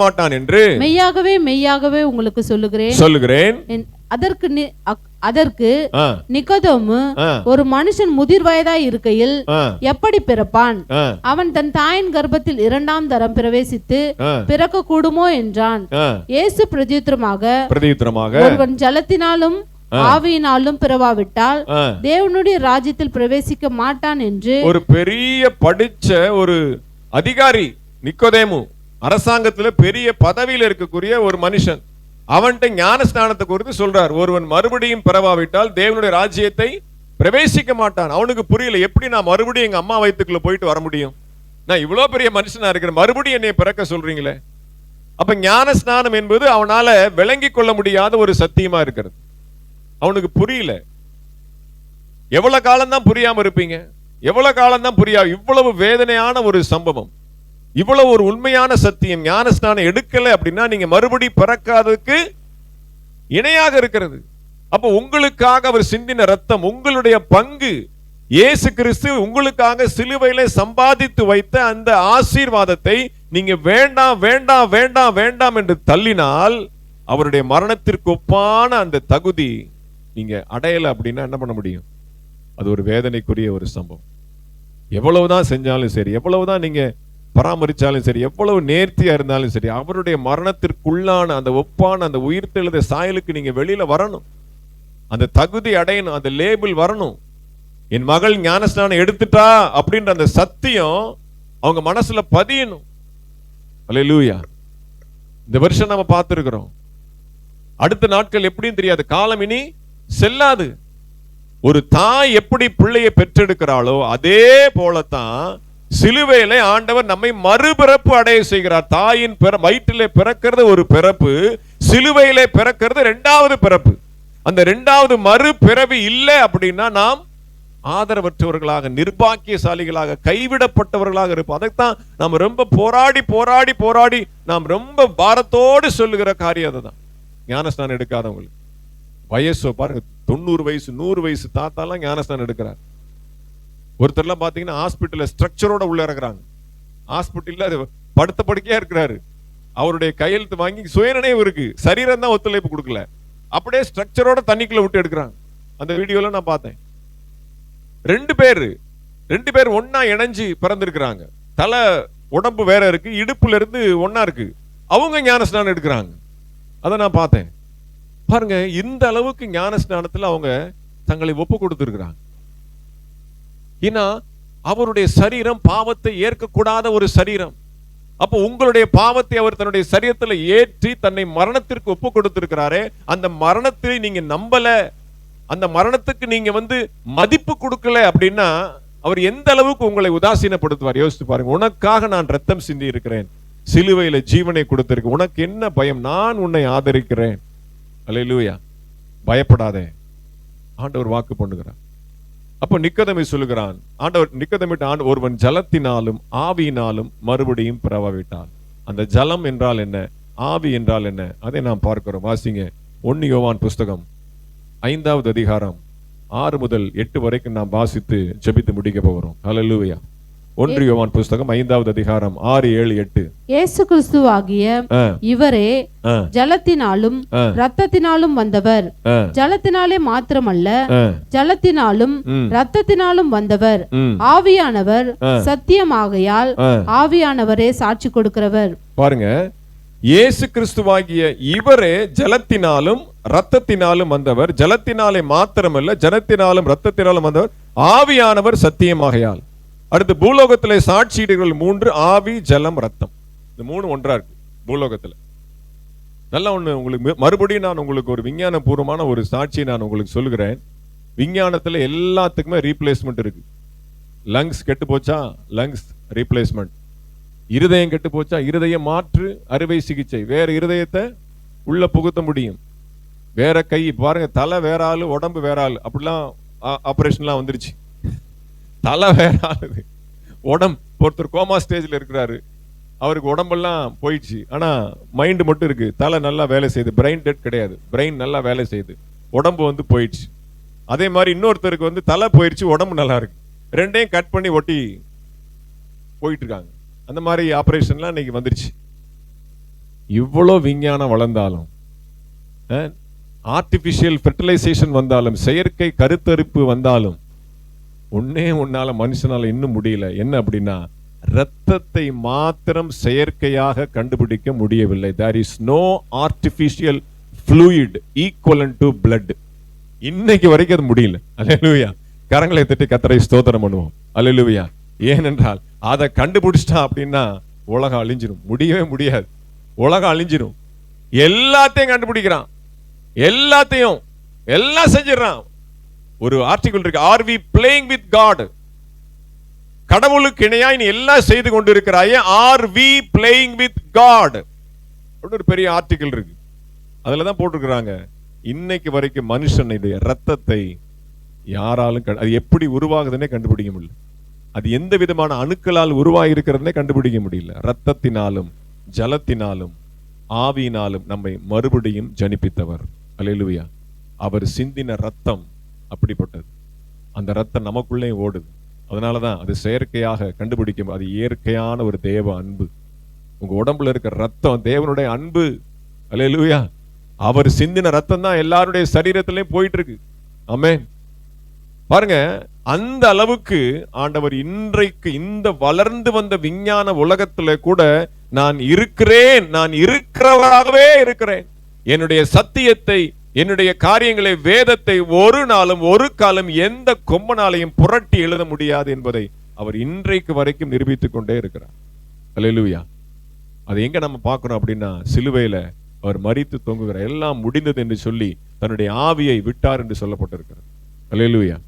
மாட்டான் என்று மெய்யாகவே மெய்யாகவே உங்களுக்கு சொல்லுகிறேன். அதற்கு நிக்கோதேமு, ஒரு மனுஷன் முதிர் வயதாய் இருக்கையில் எப்படி பிறப்பான்? அவன் தன் தாயின் கர்ப்பத்தில் 2ஆம் தரம் பிரவேசித்து பிறக்க கூடுமோ என்றான். இயேசு பிரதியுத்தரமாக, ஒருவன் ஜலத்தினாலும் ஆவியினாலும் பிறவாவிட்டால் தேவனுடைய ராஜ்யத்தில் பிரவேசிக்க மாட்டான் என்று. ஒரு பெரிய படிச்ச ஒரு அதிகாரி நிக்கோதேமு, அரசாங்கத்துல பெரிய பதவியில் இருக்கக்கூடிய ஒரு மனுஷன், அவன்கிட்ட ஞான ஸ்நானத்தை குறித்து சொல்றார். ஒருவன் மறுபடியும் பிறவாவிட்டால் தேவனுடைய ராஜ்யத்தை பிரவேசிக்க மாட்டான். அவனுக்கு புரியல, எப்படி நான் மறுபடியும் எங்க அம்மா வயிற்றுக்குள்ள போயிட்டு வர முடியும்? நான் இவ்வளவு பெரிய மனுஷனா இருக்கிறேன், மறுபடியும் என்னை பிறக்க சொல்றீங்களே. அப்ப ஞான ஸ்நானம் என்பது அவனால விளங்கி கொள்ள முடியாத ஒரு சத்தியமா இருக்கிறது. அவனுக்கு புரியல. எவ்வளவு காலம் தான் புரியாம இருப்பீங்க? எவ்வளவு காலம் தான் புரியா? இவ்வளவு வேதனையான ஒரு சம்பவம், இவ்வளவு ஒரு உண்மையான சத்தியம். ஞான ஸ்நானம் எடுக்கல அப்படின்னா நீங்க மறுபடி பிறக்காததுக்கு இணையாக இருக்கிறது. அப்ப உங்களுக்காக அவர் சிந்தின ரத்தம், உங்களுடைய பங்கு, இயேசு கிறிஸ்து உங்களுக்காக சிலுவையிலே சம்பாதித்து வைத்த அந்த ஆசீர்வாதத்தை நீங்க வேண்டாம் வேண்டாம் வேண்டாம் வேண்டாம் என்று தள்ளினால் அவருடைய மரணத்திற்கு ஒப்பான அந்த தகுதி நீங்க அடையல அப்படின்னா என்ன பண்ண முடியும்? அது ஒரு வேதனைக்குரிய ஒரு சம்பவம். எவ்வளவுதான் செஞ்சாலும் சரி, எவ்வளவுதான் நீங்க பராமரிச்சாலும் சரி, எவ்வளவு நேர்த்தியா இருந்தாலும் சரி, அவருடைய மரணத்திற்குள்ளான அந்த ஒப்பான அந்த உயிர்த்தெழுத சாயலுக்கு நீங்க வெளியில வரணும். அந்த தகுதி அடையணும், அந்த லேபிள் வரணும். என் மகள் ஞானஸ்நானம் எடுத்துட்டா அப்படின்ற அந்த சத்தியம் அவங்க மனசுல பதியணும். அல்லேலூயா. இந்த வருஷம் நம்ம பார்த்திருக்கிறோம். அடுத்த நாட்கள் எப்படின்னு தெரியாது, காலம் இனி செல்லாது. ஒரு தாய் எப்படி பிள்ளையை பெற்றெடுக்கிறாளோ அதே போலத்தான் சிலுவையிலே ஆண்டவர் நம்மை மறுபிறப்பு அடைய செய்கிறார். தாயின் வயிற்றிலே பிறக்கிறது ஒரு பிறப்பு, சிலுவையிலே பிறக்கிறது இரண்டாவது பிறப்பு. அந்த இரண்டாவது மறுபிறவி இல்லை அப்படின்னா நாம் ஆதரவற்றவர்களாக, நிர்பாக்கியசாலிகளாக, கைவிடப்பட்டவர்களாக இருப்போம். அதைத்தான் நாம் ரொம்ப போராடி போராடி போராடி நாம் ரொம்ப பாரத்தோடு சொல்லுகிற காரியம் அதுதான். ஞானஸ்நானம் எடுக்காதவங்களுக்கு வயசு பாருங்க, 90 வயசு 100 வயசு தாத்தாலாம் ஞானஸ்நானம் எடுக்கிறார். ஒருத்தர்லாம் பாத்தீங்கன்னா ஹாஸ்பிட்டல்ல ஸ்ட்ரக்சரோட உள்ள இறக்குறாங்க. ஹாஸ்பிட்டல்ல அது படுத்த படுக்கையா இருக்கிறாரு. அவருடைய கையெழுத்து வாங்கி சுயநினைவு இருக்கு, சரீரம் தான் ஒத்துழைப்பு கொடுக்கல, அப்படியே ஸ்ட்ரக்சரோட தண்ணிக்குள்ள விட்டு எடுக்கிறாங்க. அந்த வீடியோல நான் பார்த்தேன். ரெண்டு பேர் ஒன்னா இணைஞ்சு பிறந்திருக்கிறாங்க. தலை உடம்பு வேற இருக்கு, இடுப்புல இருந்து ஒன்னா இருக்கு. அவங்க ஞானஸ்நானம் எடுக்கிறாங்க. அதை நான் பார்த்தேன். பாருங்க, இந்த அளவுக்கு ஞானஸ்நானத்துல அவங்க தங்களை ஒப்பு கொடுத்திருக்கிறாங்க. ஏன்னா அவருடைய சரீரம் பாவத்தை ஏற்கக்கூடாத ஒரு சரீரம். அப்போ உங்களுடைய பாவத்தை அவர் தன்னுடைய சரீரத்துல ஏற்றி தன்னை மரணத்திற்கு ஒப்பு கொடுத்திருக்கிறாரே, அந்த மரணத்தை நீங்க நம்பல, அந்த மரணத்துக்கு நீங்க மதிப்பு கொடுக்கல அப்படின்னா அவர் எந்த அளவுக்கு உங்களை உதாசீனப்படுத்துவார் யோசித்து பாருங்க. உனக்காக நான் ரத்தம் சிந்தி இருக்கிறேன், சிலுவையில ஜீவனை கொடுத்திருக்கேன், உனக்கு என்ன பயம், நான் உன்னை ஆதரிக்கிறேன். அல்லேலூயா. பயப்படாதே, ஆண்டவர் வாக்கு பண்ணுகிறார். அப்போ நிக்கதேமை சொல்லுகிறான், ஆண்டவர் நிக்கதேமிட்ட ஒருவன் ஜலத்தினாலும் ஆவியினாலும் மறுபடியும் பிறவாவிட்டால். அந்த ஜலம் என்றால் என்ன, ஆவி என்றால் என்ன, அதை நாம் பார்க்கிறோம். வாசிங்க 1 யோவான் புஸ்தகம் 5வது அதிகாரம் 6 முதல் 8 வரைக்கும் நாம் வாசித்து ஜெபித்து முடிக்க போகிறோம். ஹல்லேலூயா. 1 யோவான் புஸ்தகம் 5வது அதிகாரம் 6, 7, 8. இயேசு கிறிஸ்துவாகிய இவரே ஜலத்தினாலும் இரத்தத்தினாலும் வந்தவர், ஜலத்தினாலே மாத்திரமல்ல ஜலத்தினாலும் இரத்தத்தினாலும் வந்தவர். ஆவியானவர் சத்தியமாகையால் ஆவியானவரே சாட்சி கொடுக்கிறவர். பாருங்க, இயேசு கிறிஸ்துவாகிய இவரே ஜலத்தினாலும் இரத்தத்தினாலும் வந்தவர், ஜலத்தினாலே மாத்திரமல்ல ஜலத்தினாலும் இரத்தத்தினாலும் வந்தவர், ஆவியானவர் சத்தியமாகையால். அடுத்து பூலோகத்திலே சாட்சியிடுகள் 3, ஆவி, ஜலம், ரத்தம். இந்த 3 ஒன்றா இருக்கு பூலோகத்துல. நல்லா ஒண்ணு உங்களுக்கு மறுபடியும் நான் உங்களுக்கு ஒரு விஞ்ஞான பூர்வமான ஒரு சாட்சியை நான் உங்களுக்கு சொல்லுகிறேன். விஞ்ஞானத்துல எல்லாத்துக்குமே ரீப்ளேஸ்மெண்ட் இருக்கு. லங்ஸ் கெட்டு போச்சா லங்ஸ் ரீப்ளேஸ்மெண்ட், இருதயம் கெட்டு போச்சா இருதய மாற்று அறுவை சிகிச்சை, வேற இருதயத்தை உள்ள புகுத்த முடியும், வேற கை. பாருங்க, தலை வேற ஆளு உடம்பு வேற ஆளு, அப்படிலாம் ஆபரேஷன்லாம் வந்துருச்சு. தலை வேற ஆளுது, உடம்பு. ஒருத்தர் கோமா ஸ்டேஜ்ல இருக்கிறாரு, அவருக்கு உடம்பெல்லாம் போயிடுச்சு, ஆனா மைண்ட் மட்டும் இருக்கு, தலை நல்லா வேலை செய்யுது, பிரெயின் டெட் கிடையாது, பிரெயின் நல்லா வேலை செய்யுது, உடம்பு போயிடுச்சு. அதே மாதிரி இன்னொருத்தருக்கு தலை போயிடுச்சு, உடம்பு நல்லா இருக்கு, ரெண்டையும் கட் பண்ணி ஒட்டி போயிட்டு இருக்காங்க. அந்த மாதிரி ஆபரேஷன்லாம் இன்னைக்கு வந்துருச்சு. இவ்வளோ விஞ்ஞானம் வளர்ந்தாலும், ஆர்டிபிஷியல் ஃபெர்டிலைசேஷன் வந்தாலும், செயற்கை கருத்தரிப்பு வந்தாலும், உன்னால மனுஷனால இன்னும் முடியல. என்ன அப்படின்னா, ரத்தத்தை மாத்திரம் செயற்கையாக கண்டுபிடிக்க முடியவில்லை. There is no artificial fluid equivalent to blood. இன்னைக்கு வரைக்கும் அது முடியல. அல்லேலூயா. கரங்களை தட்டி கர்த்தரை ஸ்தோத்திரம் பண்ணுவோம். அல்லேலூயா. ஏனென்றால் அதை கண்டுபிடிச்சிட்டா அப்படின்னா உலகம் அழிஞ்சிரும், முடியவே முடியாது, உலகம் அழிஞ்சிரும். எல்லாத்தையும் கண்டுபிடிக்கிறான், எல்லாத்தையும் எல்லாம் செஞ்சிடறான். ஒரு ஆர்டிகிள் இருக்கு, are we playing with God? கடவுளுக்கு இணையாய் நீ எல்லாம் செய்து கொண்டிருக்கிறாயே, are we playing with God? ஒரு பெரிய ஆர்டிகிள் இருக்கு. அதுலதான் போட்டிருக்கிறாங்க, இன்னைக்கு வரைக்கும் மனுஷனுடைய ரத்தத்தை யாராலும் அது எப்படி உருவாகுதுன்னே கண்டுபிடிக்க முடியல, அது எந்த விதமான அணுக்களால் உருவாகி இருக்கிறதுனே கண்டுபிடிக்க முடியல. ரத்தத்தினாலும் ஜலத்தினாலும் ஆவியினாலும் நம்மை மறுபடியும் ஜனிப்பித்தவர். அல்லேலூயா. அவர் சிந்தின ரத்தம் அப்படிப்பட்டது. அந்த ரத்தம் நமக்குள்ளே ஓடுது. அதனாலதான் அது செயற்கையாக கண்டுபிடிக்கும், அது இயற்கையான ஒரு தேவ அன்பு. உங்க உடம்புல இருக்கிற ரத்தம் தேவனுடைய அன்பு. அல்லேலூயா. அவர் சிந்தின ரத்தம் தான் எல்லாருடைய சரீரத்திலையும் போயிட்டு இருக்கு. ஆமென். பாருங்க, அந்த அளவுக்கு ஆண்டவர் இன்றைக்கு இந்த வளர்ந்து வந்த விஞ்ஞான உலகத்துல கூட நான் இருக்கிறேன், நான் இருக்கிறவராகவே இருக்கிறேன், என்னுடைய சத்தியத்தை, என்னுடைய காரியங்களை, வேதத்தை ஒரு நாளும் ஒரு காலம் எந்த கொம்பனாலையும் புரட்டி எழுத முடியாது என்பதை அவர் இன்றைக்கு வரைக்கும் நிரூபித்துக் கொண்டே இருக்கிறார். அல்லேலூயா. அது எங்க நம்ம பார்க்கிறோம் அப்படின்னா, சிலுவையில அவர் மரித்து தொங்குகிறார், எல்லாம் முடிந்தது என்று சொல்லி தன்னுடைய ஆவியை விட்டார் என்று சொல்லப்பட்டிருக்கிறது. அல்லேலூயா.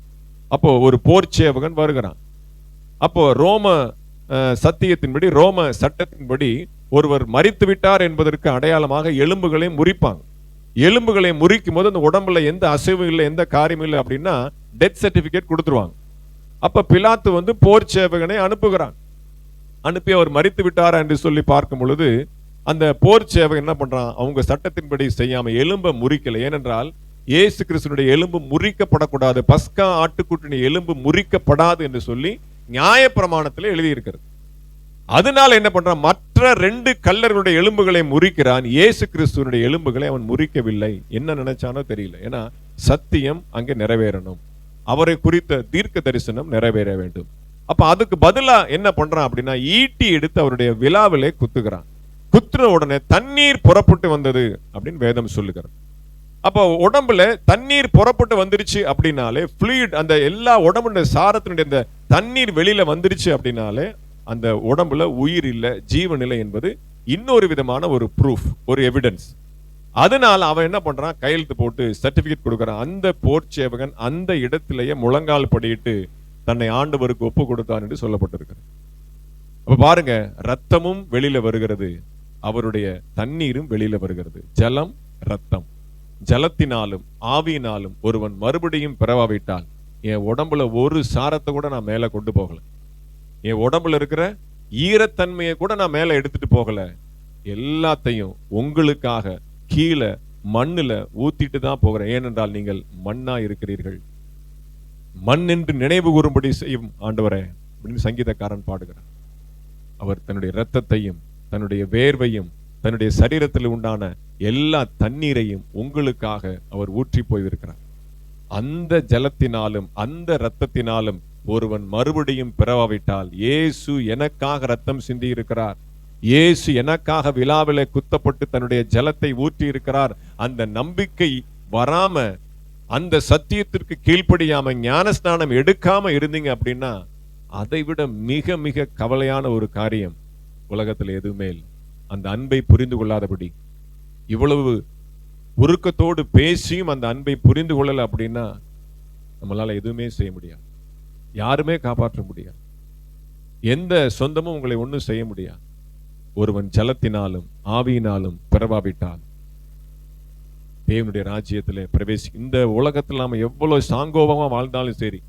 அப்போ ஒரு போர் சேவகன் வருகிறான். அப்போ ரோம சத்தியத்தின்படி, ரோம சட்டத்தின்படி ஒருவர் மரித்து விட்டார் என்பதற்கு அடையாளமாக எலும்புகளை முறிப்பாங்க. எலும்புகளை முறிக்கும் போது அந்த உடம்புல எந்த அசைவும் இல்லை, எந்த காரியமும் இல்லை அப்படின்னா டெத் சர்டிபிகேட் கொடுத்துருவாங்க. அப்ப பிலாத்து போர் சேவகனை அனுப்புகிறான். அனுப்பி அவர் மரித்து விட்டாரா என்று சொல்லி பார்க்கும் பொழுது அந்த போர் சேவகன் என்ன பண்றான், அவங்க சட்டத்தின்படி செய்யாம எலும்பை முறிக்கல. ஏனென்றால் இயேசு கிறிஸ்துனுடைய எலும்பு முறிக்கப்படக்கூடாது, பஸ்கா ஆட்டுக்குட்டின் எலும்பு முறிக்கப்படாது என்று சொல்லி நியாயப்பிரமாணத்தில் எழுதியிருக்கிறது. அதனால என்ன பண்றான், மற்ற 2 கல்லர்களுடைய எலும்புகளை முறிக்கிறான். இயேசு கிறிஸ்துவனுடைய எலும்புகளை அவன் முறிக்கவில்லை. என்ன நினைச்சானோ தெரியல. ஏன்னா சத்தியம் அங்கே நிறைவேறணும், அவரை குறித்த தீர்க்க தரிசனம் நிறைவேற வேண்டும். அப்ப அதுக்கு பதிலா என்ன பண்றான் அப்படின்னா, ஈட்டி எடுத்து அவருடைய விலாவிலே குத்துகிறான். குத்துன உடனே தண்ணீர் புறப்பட்டு வந்தது அப்படின்னு வேதம் சொல்லுகிறது. அப்போ உடம்புல தண்ணீர் புறப்பட்டு வந்துருச்சு அப்படின்னாலே, ஃப்ளூயிட், அந்த எல்லா உடம்புடைய சாரத்தினுடைய இந்த தண்ணீர் வெளியில வந்துருச்சு அப்படின்னாலே அந்த உடம்புல உயிர் இல்லை, ஜீவன் இல்லை என்பது இன்னொரு விதமான ஒரு ப்ரூஃப், ஒரு எவிடன்ஸ். அதனால அவன் என்ன பண்றான், கையெழுத்து போட்டு சர்டிபிகேட் கொடுக்கறான். அந்த போர் சேவகன் அந்த இடத்திலேயே முழங்கால் படியிட்டு தன்னை ஆண்டவருக்கு ஒப்பு கொடுத்தான் என்று சொல்லப்பட்டிருக்கிறது. அப்ப பாருங்க, ரத்தமும் வெளியில வருகிறது, அவருடைய தண்ணீரும் வெளியில வருகிறது. ஜலம், ரத்தம். ஜலத்தினாலும் ஆவியினாலும் ஒருவன் மறுபடியும் பிறவாவிட்டால், என் உடம்புல ஒரு சாரத்தை கூட நான் மேல கொண்டு போகல, என் உடம்புல இருக்கிற ஈரத்தன்மையை கூட நான் மேல எடுத்துட்டு போகல, எல்லாத்தையும் உங்களுக்காக கீழே மண்ணுல ஊத்திட்டு தான் போகிறேன். ஏனென்றால் நீங்கள் மண்ணா இருக்கிறீர்கள், மண் என்று நினைவு கூறும்படி செய்யும் ஆண்டவரே அப்படின்னு சங்கீதக்காரன் பாடுகிறார். அவர் தன்னுடைய இரத்தத்தையும் தன்னுடைய வேர்வையும் தன்னுடைய சரீரத்தில் உண்டான எல்லா தண்ணீரையும் உங்களுக்காக அவர் ஊற்றி போயிருக்கிறார். அந்த ஜலத்தினாலும் அந்த இரத்தத்தினாலும் ஒருவன் மறுபடியும் பிறவாவிட்டால், இயேசு எனக்காக ரத்தம் சிந்தி இருக்கிறார், இயேசு எனக்காக விலாவிலே குத்தப்பட்டு தன்னுடைய ஜலத்தை ஊற்றி இருக்கிறார், அந்த நம்பிக்கை வராம, அந்த சத்தியத்திற்கு கீழ்ப்படியாம, ஞானஸ்நானம் எடுக்காம இருந்தீங்க அப்படின்னா, அதை விட மிக மிக கவலையான ஒரு காரியம் உலகத்தில் எதுவுமே இல்லை. அந்த அன்பை புரிந்து கொள்ளாதபடி, இவ்வளவு உருக்கத்தோடு பேசியும் அந்த அன்பை புரிந்து கொள்ளல அப்படின்னா நம்மளால எதுவுமே செய்ய முடியாது, யாருமே காப்பாற்ற முடியாது, எந்த சொந்தமும் உங்களை ஒன்றும் செய்ய முடியாது. ஒருவன் ஜலத்தினாலும் ஆவியினாலும் பிறவாவிட்டால் தேவனுடைய ராஜ்யத்திலே பிரவேசி. இந்த உலகத்தில் நாம எவ்வளவு சாங்கோபமா வாழ்ந்தாலும் சரி,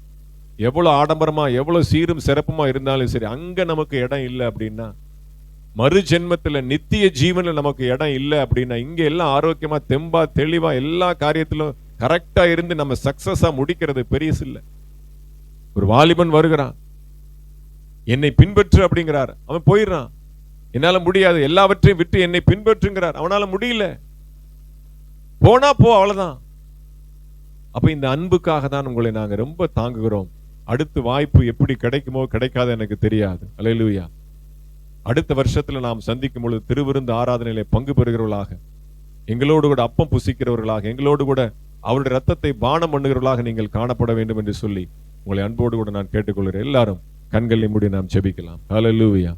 எவ்வளவு ஆடம்பரமா, எவ்வளவு சீரும் சிறப்புமா இருந்தாலும் சரி, அங்க நமக்கு இடம் இல்லை அப்படின்னா, மறு ஜென்மத்துல நித்திய ஜீவன்ல நமக்கு இடம் இல்லை அப்படின்னா, இங்க எல்லாம் ஆரோக்கியமா தெம்பா தெளிவா எல்லா காரியத்திலும் கரெக்டா இருந்து நம்ம சக்சஸா முடிக்கிறது பெரியசு இல்லை. ஒரு வாலிபன் வருகிறான், என்னை பின்பற்று அப்படிங்கிறார், அவன் போயிடுறான். என்னால முடியாது, எல்லாவற்றையும் விட்டு என்னை பின்பற்றுங்கிறார், அவனால முடியல, போனா போ, அவ்வளவுதான். அப்ப இந்த அன்புக்காக தான் உங்களை நாங்க ரொம்ப தாங்குகிறோம். அடுத்த வாய்ப்பு எப்படி கிடைக்குமோ கிடைக்காது எனக்கு தெரியாது. அல்லேலூயா. அடுத்த வருஷத்துல நாம் சந்திக்கும் பொழுது திருவிருந்து ஆராதனையிலே பங்கு பெறுகிறவர்களாக, எங்களோடு கூட அப்பம் புசிக்கிறவர்களாக, எங்களோடு கூட அவருடைய ரத்தத்தை பானம் பண்ணுகிறவர்களாக நீங்கள் காணப்பட வேண்டும் என்று சொல்லி உங்களை அன்போடு கூட நான் கேட்டுக்கொள்கிறேன். எல்லாரும் கண்களை மூடி நாம் ஜெபிக்கலாம். அல்லேலூயா.